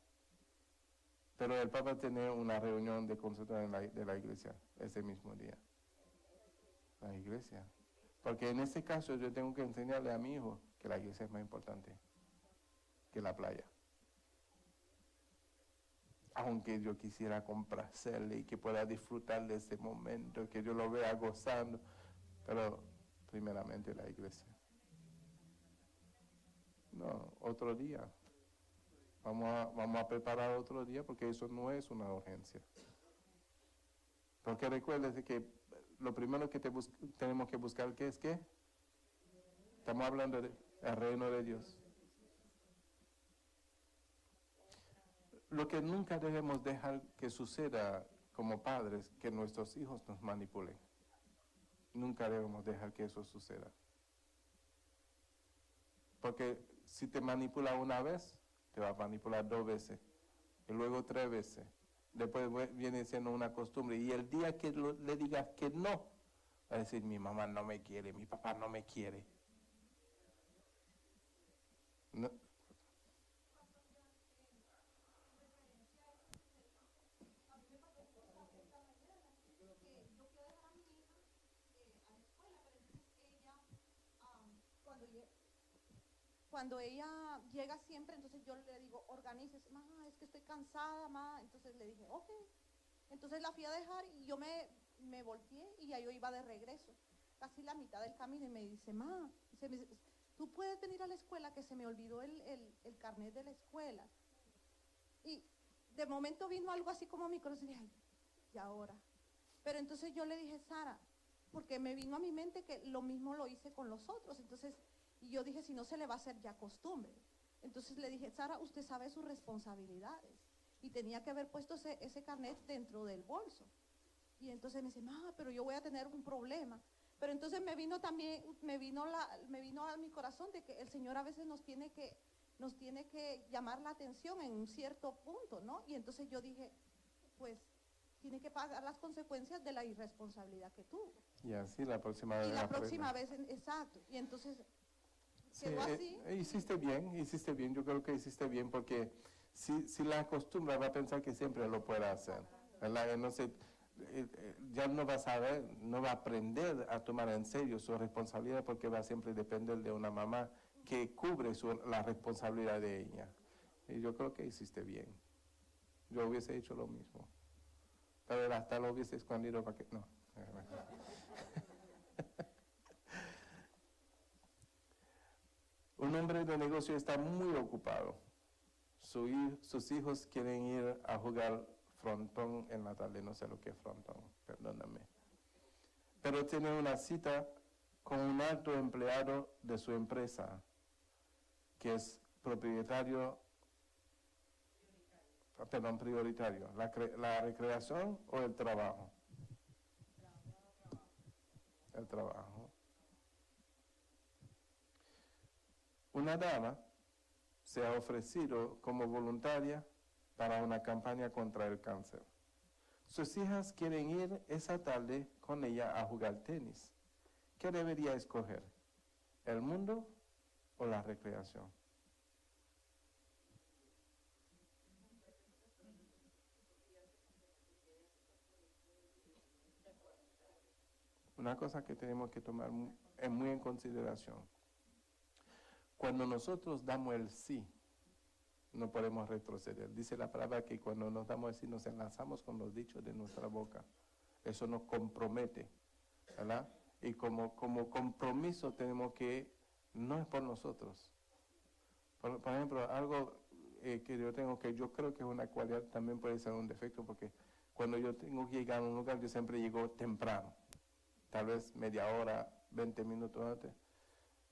Speaker 1: pero el papá tiene una reunión de consulta de la iglesia ese mismo día. La iglesia. Porque en este caso yo tengo que enseñarle a mi hijo que la iglesia es más importante que la playa. Aunque yo quisiera complacerle y que pueda disfrutar de ese momento, que yo lo vea gozando, pero primeramente la iglesia. No, otro día. Vamos a preparar otro día porque eso no es una urgencia. Porque recuérdese que lo primero que tenemos que buscar, ¿qué es qué? Estamos hablando del reino de Dios. Lo que nunca debemos dejar que suceda como padres, que nuestros hijos nos manipulen. Nunca debemos dejar que eso suceda. Porque si te manipula una vez, te va a manipular 2 veces, y luego 3 veces. Después viene siendo una costumbre, y el día que le digas que no, va a decir, mi mamá no me quiere, mi papá no me quiere. No.
Speaker 4: Cuando ella llega siempre, entonces yo le digo, organícese, ma, es que estoy cansada, ma. Entonces le dije, ok. Entonces la fui a dejar y yo me volteé y ya yo iba de regreso, casi la mitad del camino, y me dice, ma, tú puedes venir a la escuela, que se me olvidó el carnet de la escuela. Y de momento vino algo así como mi corazón, y dije, ay, ¿y ahora? Pero entonces yo le dije, Sara, porque me vino a mi mente que lo mismo lo hice con los otros, entonces... Y yo dije, si no, se le va a hacer ya costumbre. Entonces le dije, Sara, usted sabe sus responsabilidades. Y tenía que haber puesto ese carnet dentro del bolso. Y entonces me dice, pero yo voy a tener un problema. Pero entonces me vino a mi corazón de que el Señor a veces nos tiene que llamar la atención en un cierto punto, ¿no? Y entonces yo dije, pues, tiene que pagar las consecuencias de la irresponsabilidad que tuvo.
Speaker 1: Y así la próxima vez.
Speaker 4: Y la próxima vez, exacto. Y entonces...
Speaker 1: Sí, hiciste bien, yo creo que hiciste bien, porque si la acostumbra va a pensar que siempre lo puede hacer, ¿verdad? Ya no va a saber, no va a aprender a tomar en serio su responsabilidad, porque va a siempre depender de una mamá que cubre la responsabilidad de ella. Y yo creo que hiciste bien. Yo hubiese hecho lo mismo, pero hasta lo hubiese escondido para que... No. Un hombre de negocio está muy ocupado. Sus hijos quieren ir a jugar frontón en la tarde, no sé lo que es frontón, perdóname. Pero tiene una cita con un alto empleado de su empresa, que es prioritario, la recreación o el trabajo. El trabajo. Una dama se ha ofrecido como voluntaria para una campaña contra el cáncer. Sus hijas quieren ir esa tarde con ella a jugar tenis. ¿Qué debería escoger? ¿El mundo o la recreación? Una cosa que tenemos que tomar muy en consideración. Cuando nosotros damos el sí, no podemos retroceder. Dice la palabra que cuando nos damos el sí, nos enlazamos con los dichos de nuestra boca. Eso nos compromete, ¿verdad? Y como compromiso tenemos que, no es por nosotros. Por ejemplo, algo que yo tengo, que yo creo que es una cualidad, también puede ser un defecto, porque cuando yo tengo que llegar a un lugar, yo siempre llego temprano. Tal vez media hora, 20 minutos antes.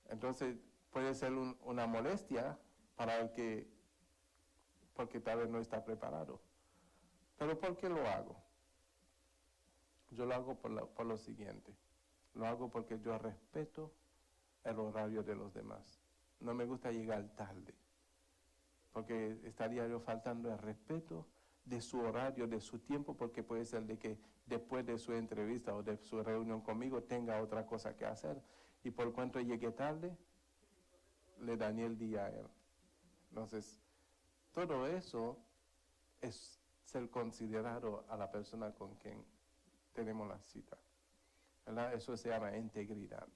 Speaker 1: Entonces, puede ser una molestia para el que, porque tal vez no está preparado. Pero ¿por qué lo hago? Yo lo hago por lo siguiente. Lo hago porque yo respeto el horario de los demás. No me gusta llegar tarde, porque estaría yo faltando el respeto de su horario, de su tiempo, porque puede ser de que después de su entrevista o de su reunión conmigo tenga otra cosa que hacer. Y por cuanto llegué tarde, le dañé el día a él. Entonces, todo eso es ser considerado a la persona con quien tenemos la cita, ¿verdad? Eso se llama integridad.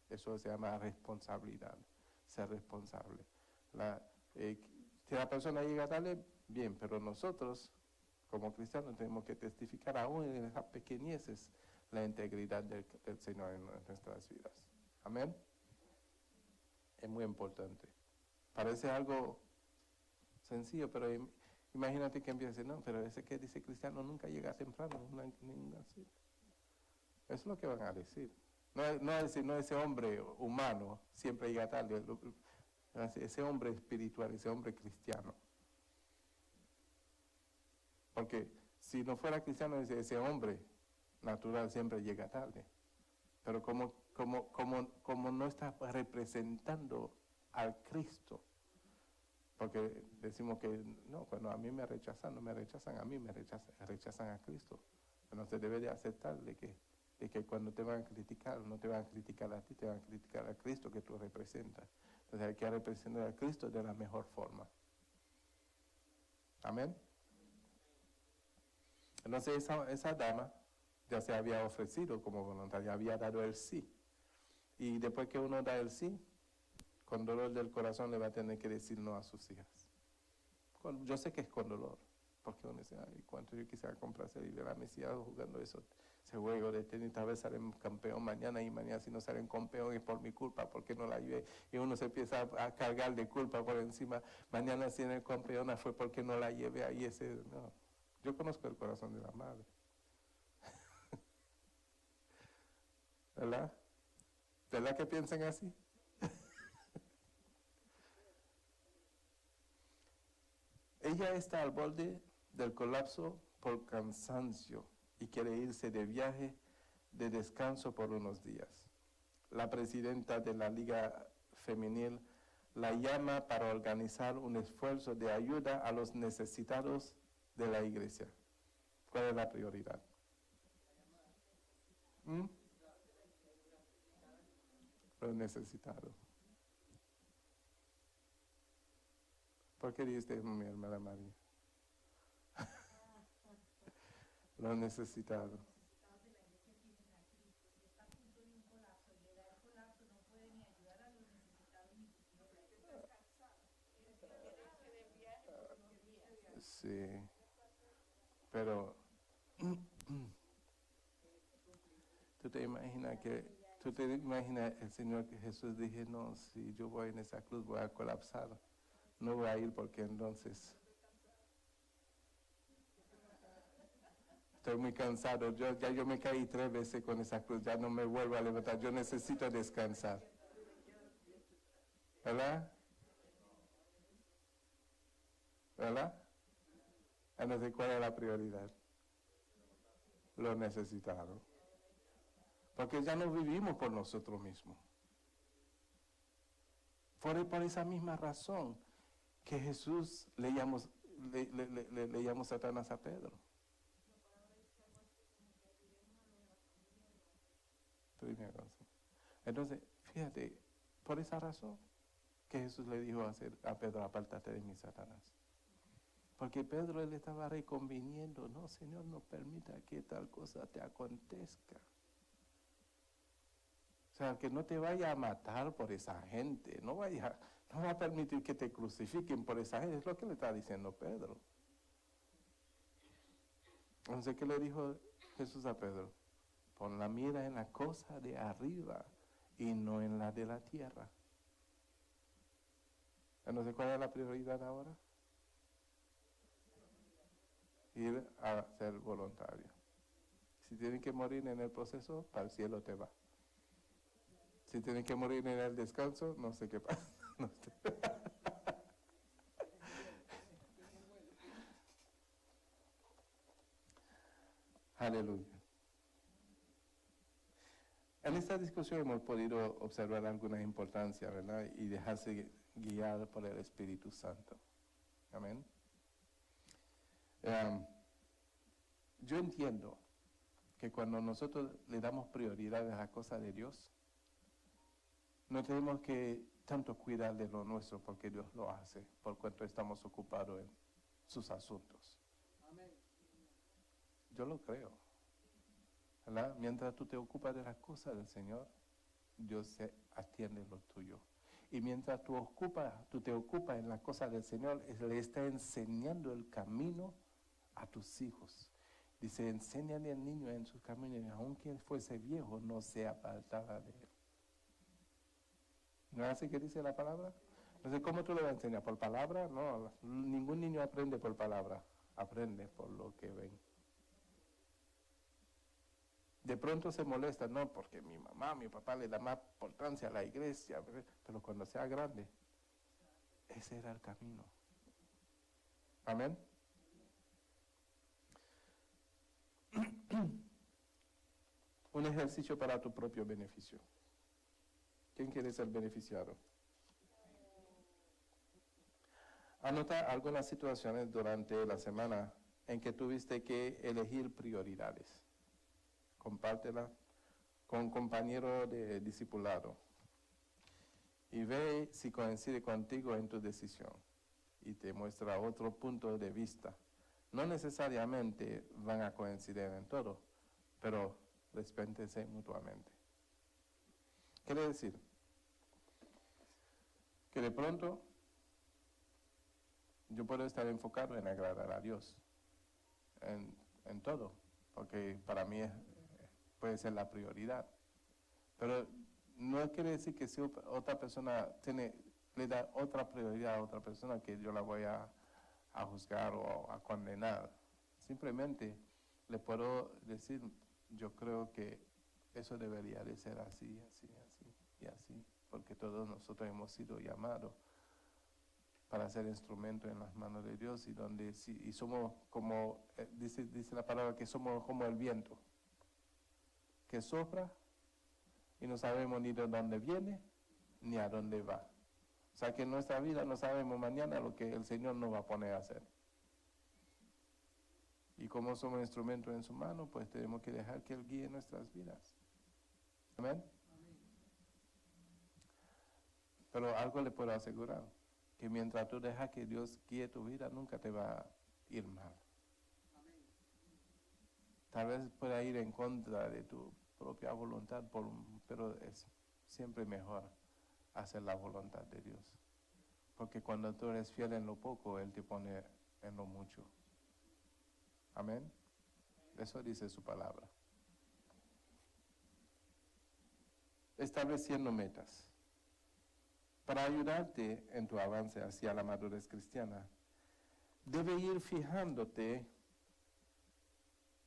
Speaker 1: Eso se llama responsabilidad, ser responsable. Si la persona llega tarde, bien, pero nosotros, como cristianos, tenemos que testificar aún en esas pequeñeces la integridad del Señor en nuestras vidas. Amén. Es muy importante. Parece algo sencillo, pero imagínate que empieza a decir, no, pero ese que dice cristiano nunca llega temprano, ninguna cita. Eso es lo que van a decir. No ese hombre humano siempre llega tarde, ese hombre espiritual, ese hombre cristiano. Porque si no fuera cristiano, ese hombre natural siempre llega tarde. Pero como no está representando al Cristo, porque decimos que no, cuando a mí me rechazan, no me rechazan a mí, rechazan a Cristo. Entonces debe de aceptar de que cuando te van a criticar, no te van a criticar a ti, te van a criticar a Cristo que tú representas. Entonces hay que representar a Cristo de la mejor forma. Amén. Entonces esa dama ya se había ofrecido como voluntaria, había dado el sí. Y después que uno da el sí, con dolor del corazón le va a tener que decir no a sus hijas. Yo sé que es con dolor, porque uno dice, ay, cuánto yo quisiera complacer y ver a mis hijas jugando ese juego de tenis, tal vez salen campeón mañana, y mañana si no salen campeón es por mi culpa, porque no la llevé, y uno se empieza a cargar de culpa por encima, mañana si en el campeona fue porque no la llevé, ahí no. Yo conozco el corazón de la madre. ¿Verdad? ¿Verdad que piensan así? Ella está al borde del colapso por cansancio y quiere irse de viaje de descanso por unos días. La presidenta de la Liga Femenil la llama para organizar un esfuerzo de ayuda a los necesitados de la iglesia. ¿Cuál es la prioridad? Los necesitados. ¿Por qué dijiste, mi hermana María? Los necesitados. Sí, pero tú te imaginas el Señor que Jesús dije, no, si yo voy en esa cruz voy a colapsar, no voy a ir porque entonces Estoy muy cansado. Yo me caí 3 veces con esa cruz. Ya no me vuelvo a levantar. Yo necesito descansar. ¿Verdad? ¿Verdad? Entonces, ¿cuál es la prioridad? Lo necesitado. Porque ya no vivimos por nosotros mismos. Fue por esa misma razón que Jesús le llamó Satanás a Pedro. Entonces, fíjate, por esa razón que Jesús le dijo a Pedro, apártate de mí, Satanás. Porque Pedro le estaba reconviniendo, no, Señor, no permita que tal cosa te acontezca. O sea, que no te vaya a matar por esa gente, no va a permitir que te crucifiquen por esa gente, es lo que le está diciendo Pedro. Entonces, ¿qué le dijo Jesús a Pedro? Pon la mira en la cosa de arriba y no en la de la tierra. Entonces, ¿cuál es la prioridad ahora? Ir a ser voluntario. Si tienen que morir en el proceso, para el cielo te va. Si tienen que morir en el descanso, no sé qué pasa. No sé. Aleluya. En esta discusión hemos podido observar alguna importancia, ¿verdad? Y dejarse guiar por el Espíritu Santo. Amén. Yo entiendo que cuando nosotros le damos prioridad a las cosas de Dios, no tenemos que tanto cuidar de lo nuestro porque Dios lo hace, por cuanto estamos ocupados en sus asuntos.
Speaker 3: Amén.
Speaker 1: Yo lo creo. ¿Verdad? Mientras tú te ocupas de las cosas del Señor, Dios se atiende lo tuyo. Y mientras tú te ocupas en las cosas del Señor, le está enseñando el camino a tus hijos. Dice, enséñale al niño en sus caminos, aunque él fuese viejo, no se apartaba de él. ¿No es así que dice la palabra? Entonces, ¿cómo tú le vas a enseñar? ¿Por palabra? No, ningún niño aprende por palabra, aprende por lo que ven. De pronto se molesta, no, porque mi mamá, mi papá le da más importancia a la iglesia, pero cuando sea grande, ese era el camino. Amén. Un ejercicio para tu propio beneficio. ¿Quién quiere ser beneficiado? Anota algunas situaciones durante la semana en que tuviste que elegir prioridades. Compártela con un compañero de discipulado y ve si coincide contigo en tu decisión y te muestra otro punto de vista. No necesariamente van a coincidir en todo, pero respétense mutuamente. Quiere decir que de pronto yo puedo estar enfocado en agradar a Dios en todo, porque para mí puede ser la prioridad. Pero no quiere decir que si otra persona le da otra prioridad a otra persona que yo la voy a juzgar o a condenar. Simplemente le puedo decir, yo creo que eso debería de ser así, así, así y así, porque todos nosotros hemos sido llamados para ser instrumento en las manos de Dios y somos como, dice la palabra que somos como el viento, que sopla y no sabemos ni de dónde viene ni a dónde va. O sea que en nuestra vida no sabemos mañana lo que el Señor nos va a poner a hacer. Y como somos instrumentos en su mano, pues tenemos que dejar que Él guíe nuestras vidas. Amén. Pero algo le puedo asegurar, que mientras tú dejas que Dios guíe tu vida, nunca te va a ir mal. Tal vez pueda ir en contra de tu propia voluntad, pero es siempre mejor hacer la voluntad de Dios. Porque cuando tú eres fiel en lo poco, Él te pone en lo mucho. Amén. Eso dice su palabra. Estableciendo metas. Para ayudarte en tu avance hacia la madurez cristiana, debe ir fijándote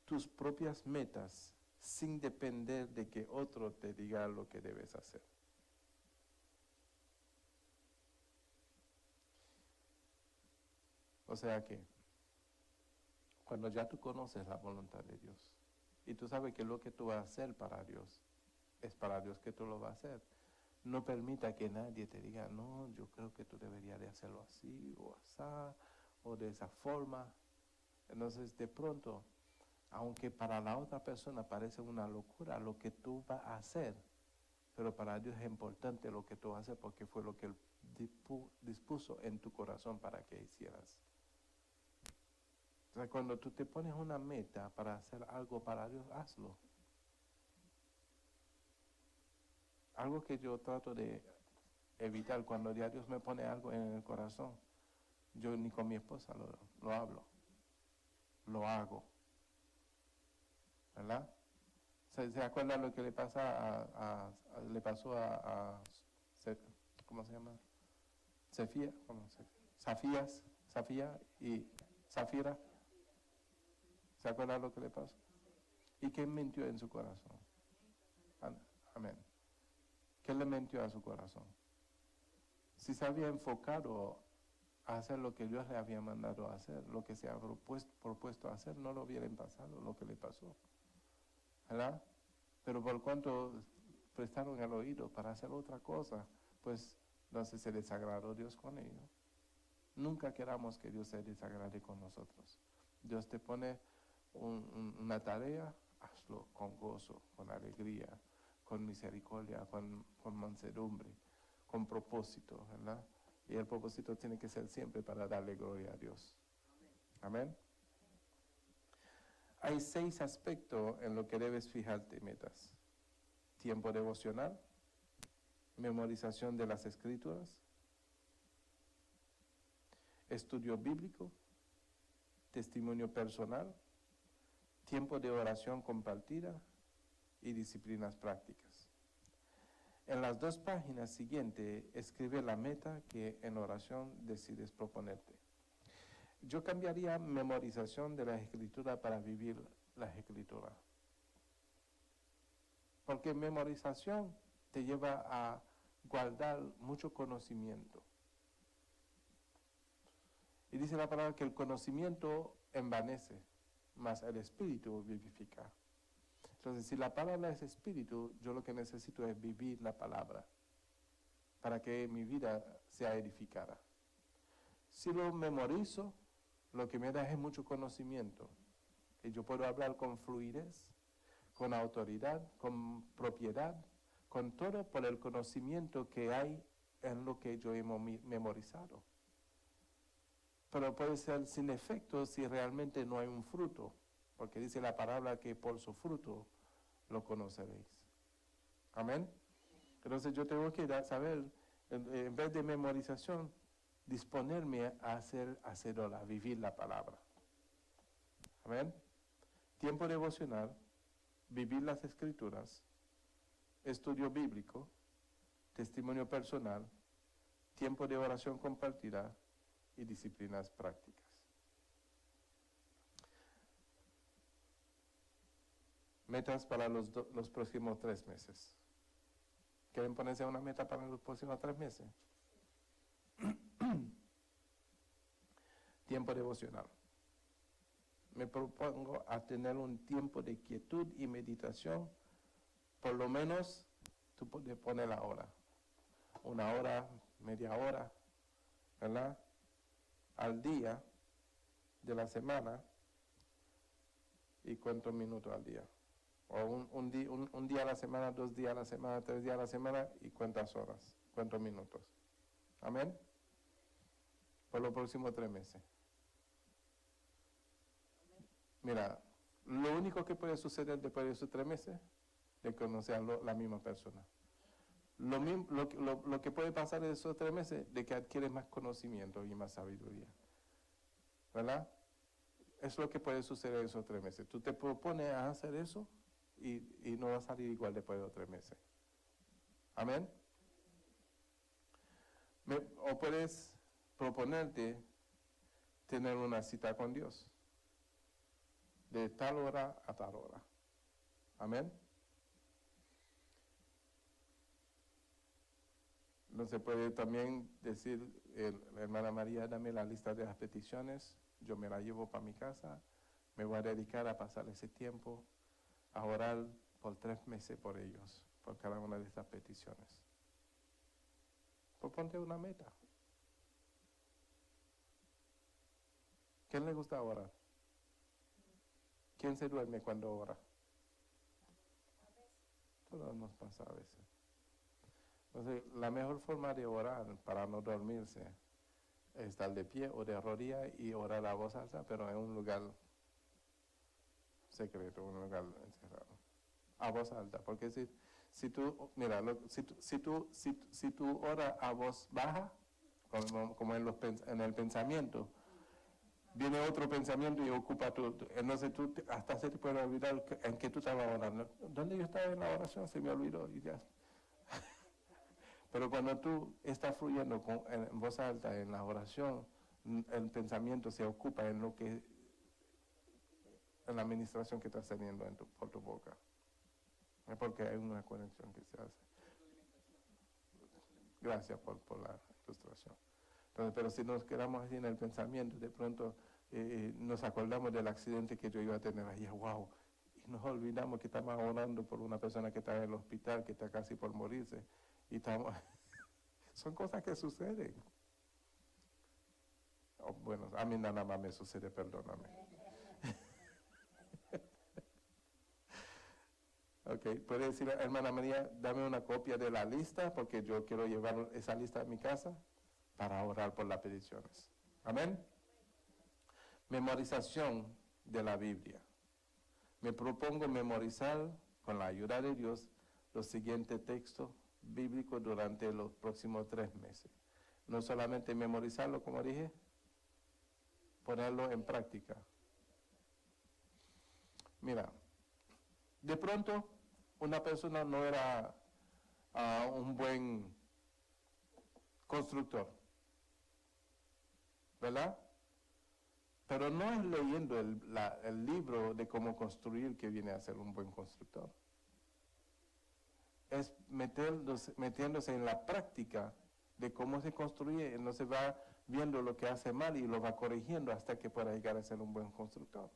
Speaker 1: tus propias metas sin depender de que otro te diga lo que debes hacer. O sea que, cuando ya tú conoces la voluntad de Dios y tú sabes que lo que tú vas a hacer para Dios es para Dios que tú lo vas a hacer, no permita que nadie te diga, no, yo creo que tú deberías de hacerlo así o así o de esa forma. Entonces, de pronto, aunque para la otra persona parece una locura lo que tú vas a hacer, pero para Dios es importante lo que tú vas a hacer porque fue lo que Él dispuso en tu corazón para que hicieras. O sea, cuando tú te pones una meta para hacer algo para Dios, hazlo. Algo que yo trato de evitar cuando ya Dios me pone algo en el corazón, yo ni con mi esposa lo hablo, lo hago. ¿Verdad? ¿Se acuerdan lo que le pasó a ¿cómo se llama? Safía y Zafira. ¿Se acuerdan lo que le pasó? ¿Y qué mintió en su corazón? Amén. ¿Qué le mintió a su corazón? Si se había enfocado a hacer lo que Dios le había mandado a hacer, lo que se había propuesto a hacer, no lo hubieran pasado lo que le pasó. ¿Verdad? Pero por cuanto prestaron el oído para hacer otra cosa, pues entonces se desagradó Dios con ellos. Nunca queramos que Dios se desagrade con nosotros. Dios te pone una tarea, hazlo con gozo, con alegría, con misericordia, con mansedumbre, con propósito, ¿verdad? Y el propósito tiene que ser siempre para darle gloria a Dios. Amén. Hay 6 aspectos en los que debes fijarte metas. Tiempo devocional, memorización de las escrituras, estudio bíblico, testimonio personal, tiempo de oración compartida y disciplinas prácticas. En las 2 páginas siguientes, escribe la meta que en oración decides proponerte. Yo cambiaría memorización de la escritura para vivir la escritura. Porque memorización te lleva a guardar mucho conocimiento. Y dice la palabra que el conocimiento envanece, mas el espíritu vivifica. Entonces, si la palabra es espíritu, yo lo que necesito es vivir la palabra para que mi vida sea edificada. Si lo memorizo, lo que me da es mucho conocimiento, que yo puedo hablar con fluidez, con autoridad, con propiedad, con todo por el conocimiento que hay en lo que yo he memorizado. Pero puede ser sin efecto si realmente no hay un fruto, porque dice la palabra que por su fruto lo conoceréis. Amén. Entonces yo tengo que saber, en vez de memorización, disponerme a ser hacedora, a vivir la palabra. Amén. Tiempo devocional, vivir las escrituras, estudio bíblico, testimonio personal, tiempo de oración compartida y disciplinas prácticas. Metas para los próximos 3 meses. ¿Quieren ponerse una meta para los próximos 3 meses? Tiempo devocional. Me propongo a tener un tiempo de quietud y meditación, por lo menos tú puedes poner la hora, 1 hora, media hora, ¿verdad? Al día de la semana, y cuántos minutos al día. O un día a la semana, 2 días a la semana, 3 días a la semana, y cuántas horas, cuántos minutos. Amén. Por los próximos 3 meses. Mira, lo único que puede suceder después de esos 3 meses es que no sean la misma persona. Lo que puede pasar en esos 3 meses de que adquieres más conocimiento y más sabiduría. ¿Verdad? Es lo que puede suceder en esos 3 meses. Tú te propones a hacer eso y no va a salir igual después de los 3 meses. Amén. O puedes proponerte tener una cita con Dios. de tal hora a tal hora. Amén. No se puede también decir, hermana María, dame la lista de las peticiones, yo me la llevo para mi casa, me voy a dedicar a pasar ese tiempo, a orar por 3 meses por ellos, por cada una de estas peticiones. Pues ponte una meta. ¿Quién le gusta orar? ¿Quién se duerme cuando ora? Todo nos pasa a veces. Entonces, la mejor forma de orar para no dormirse es estar de pie o de rodilla y orar a voz alta, pero en un lugar secreto, un lugar encerrado. A voz alta, porque si tú, mira, si tú oras a voz baja, como en el pensamiento, viene otro pensamiento y ocupa entonces tú hasta se te puede olvidar en qué tú estabas orando. ¿Dónde yo estaba en la oración? Se me olvidó y ya. Pero cuando tú estás fluyendo en voz alta en la oración, el pensamiento se ocupa en la administración que está saliendo por tu boca. Es porque hay una conexión que se hace. Gracias por la ilustración. Entonces, pero si nos quedamos así en el pensamiento, de pronto nos acordamos del accidente que yo iba a tener ayer, wow, y nos olvidamos que estamos orando por una persona que está en el hospital, que está casi por morirse, y estamos... Son cosas que suceden. Oh, bueno, a mí nada más me sucede, perdóname. Ok, puede decir, hermana María, dame una copia de la lista, porque yo quiero llevar esa lista a mi casa para orar por las peticiones. Amén. Memorización de la Biblia. Me propongo memorizar, con la ayuda de Dios, los siguientes textos bíblicos durante los próximos 3 meses. No solamente memorizarlo, como dije, ponerlo en práctica. Mira, de pronto una persona no era un buen constructor, ¿verdad? Pero no es leyendo el libro de cómo construir que viene a ser un buen constructor. Es metiéndose en la práctica de cómo se construye, entonces va viendo lo que hace mal y lo va corrigiendo hasta que pueda llegar a ser un buen constructor.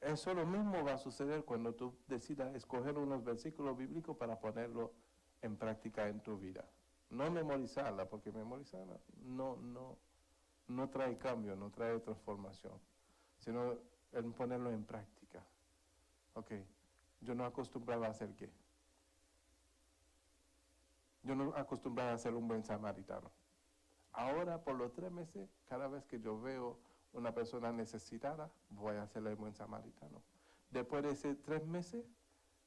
Speaker 1: Eso lo mismo va a suceder cuando tú decidas escoger unos versículos bíblicos para ponerlo en práctica en tu vida. No memorizarla, porque memorizarla no trae cambio, no trae transformación, sino en ponerlo en práctica. Ok, yo no acostumbraba a hacer qué. Yo no acostumbraba a ser un buen samaritano. Ahora, por los 3 meses, cada vez que yo veo una persona necesitada, voy a ser el buen samaritano. Después de esos 3 meses,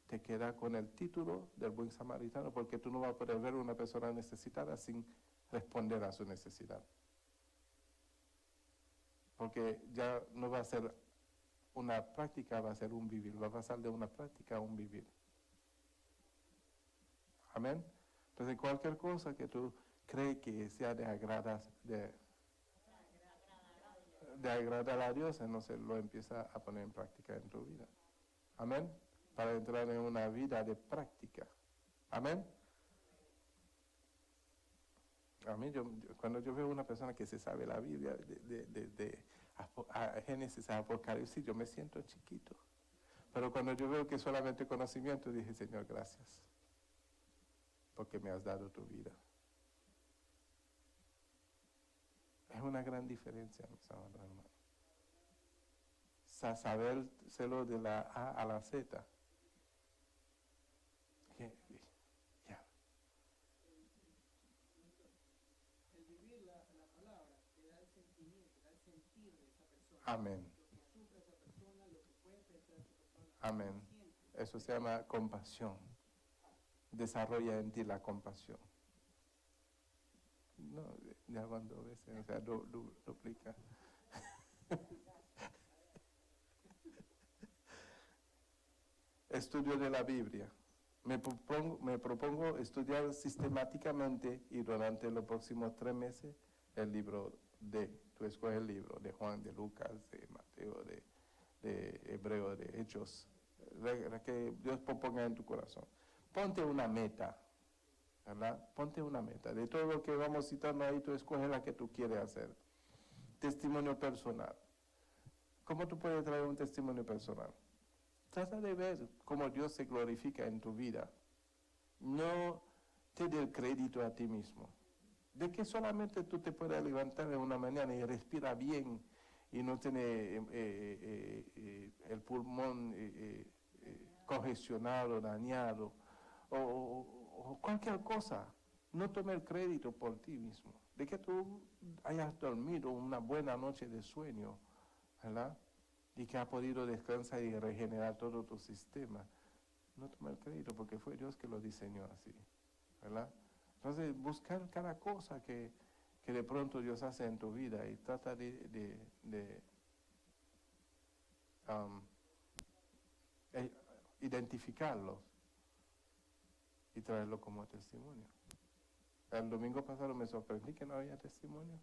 Speaker 1: te queda con el título del buen samaritano, porque tú no vas a poder ver a una persona necesitada sin responder a su necesidad. Porque ya no va a ser una práctica, va a ser un vivir. Va a pasar de una práctica a un vivir. Amén. Entonces, cualquier cosa que tú crees que sea de agradar a Dios, entonces lo empieza a poner en práctica en tu vida. Amén. Para entrar en una vida de práctica. Amén. A mí, cuando yo veo una persona que se sabe la Biblia, de Génesis a Apocalipsis, yo me siento chiquito. Pero cuando yo veo que solamente conocimiento, dije, Señor, gracias, porque me has dado tu vida. Es una gran diferencia, mis amados hermanos. Sabérselo de la A a la Z. Ya.
Speaker 3: El vivir la palabra te da el sentimiento, te da el sentir de esa persona.
Speaker 1: Amén.
Speaker 3: Lo que sufre esa persona, lo que puede pensar esa persona.
Speaker 1: Amén. Eso se llama compasión. Desarrolla en ti la compasión. No, ya cuando veces, o sea, duplica. Estudio de la Biblia. Me propongo estudiar sistemáticamente y durante los próximos 3 meses el libro tú escoges el libro de Juan, de Lucas, de Mateo, de Hebreo, de Hechos, la que Dios ponga en tu corazón. Ponte una meta, ¿verdad? Ponte una meta. De todo lo que vamos citando ahí, tú escoges la que tú quieres hacer. Testimonio personal. ¿Cómo tú puedes traer un testimonio personal? Trata de ver cómo Dios se glorifica en tu vida. No te dé el crédito a ti mismo. De que solamente tú te puedas levantar en una mañana y respirar bien y no tener el pulmón congestionado, dañado, o cualquier cosa. No tome el crédito por ti mismo. De que tú hayas dormido una buena noche de sueño, ¿verdad? Y que has podido descansar y regenerar todo tu sistema. No tome el crédito porque fue Dios que lo diseñó así, ¿verdad? Entonces, buscar cada cosa que de pronto Dios hace en tu vida y trata de identificarlos y traerlo como testimonio. El domingo pasado me sorprendí que no había testimonio.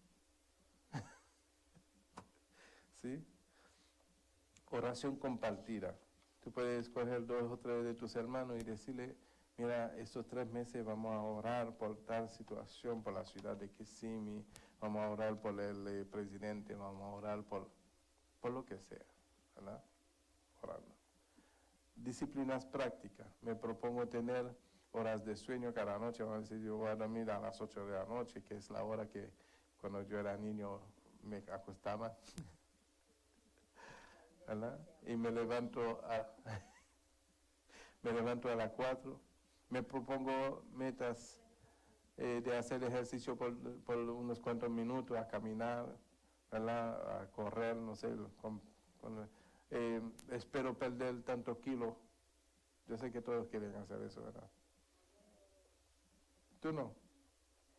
Speaker 1: ¿Sí? Oración compartida. Tú puedes escoger 2 o 3 de tus hermanos y decirle, mira, estos 3 meses vamos a orar por tal situación, por la ciudad de Kissimmee, vamos a orar por el presidente, vamos a orar por lo que sea, ¿verdad? Orando. Disciplinas prácticas. Me propongo tener horas de sueño cada noche. Vamos a decir, yo voy a dormir a las 8 de la noche, que es la hora que cuando yo era niño me acostaba. ¿Verdad? Y me levanto a las 4. Me propongo metas de hacer ejercicio por unos cuantos minutos, a caminar, ¿verdad? A correr, no sé. Espero perder tantos kilos. Yo sé que todos quieren hacer eso, ¿verdad? Tú no,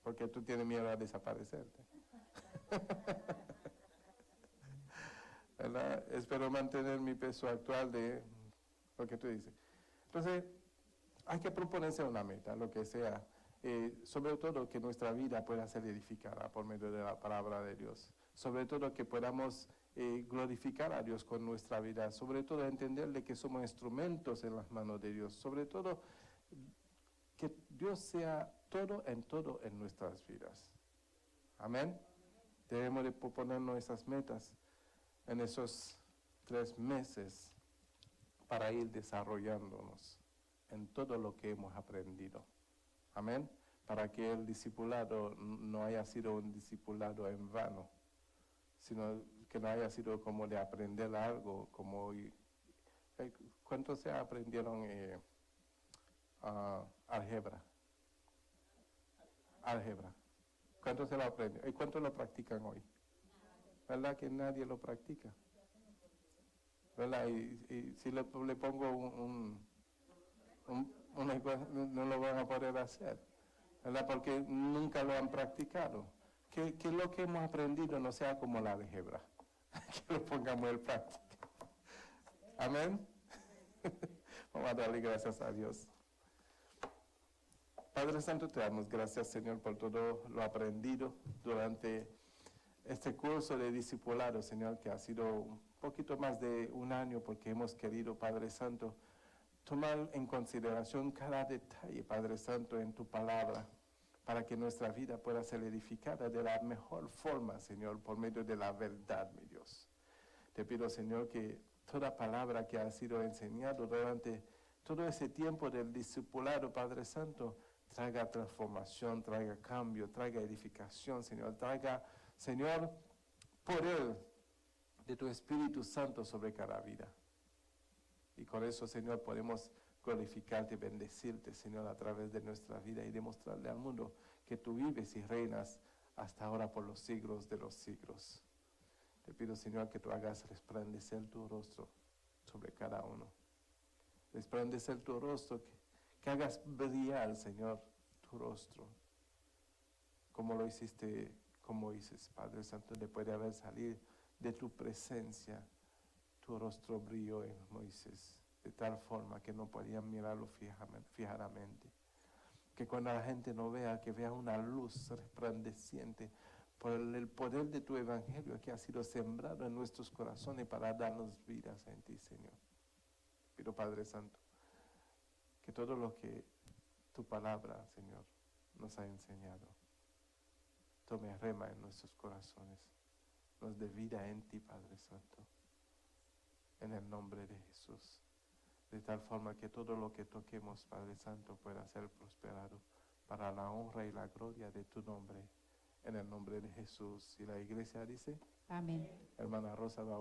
Speaker 1: porque tú tienes miedo a desaparecerte. ¿Verdad? Espero mantener mi peso actual de lo que tú dices. Entonces, hay que proponerse una meta, lo que sea, sobre todo que nuestra vida pueda ser edificada por medio de la palabra de Dios, sobre todo que podamos glorificar a Dios con nuestra vida, sobre todo entenderle que somos instrumentos en las manos de Dios, sobre todo que Dios sea todo en nuestras vidas. Amén. Debemos de proponernos esas metas en esos 3 meses para ir desarrollándonos en todo lo que hemos aprendido. Amén. Para que el discipulado no haya sido un discipulado en vano, sino que no haya sido como de aprender algo, como... ¿Cuántos se aprendieron álgebra? Álgebra. ¿Cuántos se lo aprenden? ¿Y cuántos lo practican hoy? ¿Verdad que nadie lo practica? ¿Verdad? Y si le pongo una ecuación, no lo van a poder hacer, ¿verdad? Porque nunca lo han practicado. Que lo que hemos aprendido no sea como la álgebra, que lo pongamos en práctica. Amén. Vamos a darle gracias a Dios. Padre Santo, te damos gracias, Señor, por todo lo aprendido durante este curso de discipulado, Señor, que ha sido un poquito más de un año, porque hemos querido, Padre Santo, tomar en consideración cada detalle, Padre Santo, en tu palabra, para que nuestra vida pueda ser edificada de la mejor forma, Señor, por medio de la verdad, mi Dios. Te pido, Señor, que toda palabra que ha sido enseñada durante todo ese tiempo del discipulado, Padre Santo, traiga transformación, traiga cambio, traiga edificación, Señor, traiga, Señor, poder de tu Espíritu Santo sobre cada vida. Y con eso, Señor, podemos glorificarte y bendecirte, Señor, a través de nuestra vida y demostrarle al mundo que tú vives y reinas hasta ahora por los siglos de los siglos. Te pido, Señor, que tú hagas resplandecer tu rostro sobre cada uno. Resplandecer tu rostro, que hagas brillar, Señor, tu rostro, como lo hiciste con Moisés, Padre Santo, después de haber salido de tu presencia, tu rostro brilló en Moisés, de tal forma que no podían mirarlo fijamente. Que cuando la gente no vea, que vea una luz resplandeciente por el poder de tu evangelio que ha sido sembrado en nuestros corazones para darnos vidas en ti, Señor. Pido, Padre Santo, que todo lo que tu palabra, Señor, nos ha enseñado, tome rema en nuestros corazones, nos dé vida en ti, Padre Santo, en el nombre de Jesús, de tal forma que todo lo que toquemos, Padre Santo, pueda ser prosperado para la honra y la gloria de tu nombre, en el nombre de Jesús. Y la iglesia dice,
Speaker 2: Amén.
Speaker 1: hermana Rosa va a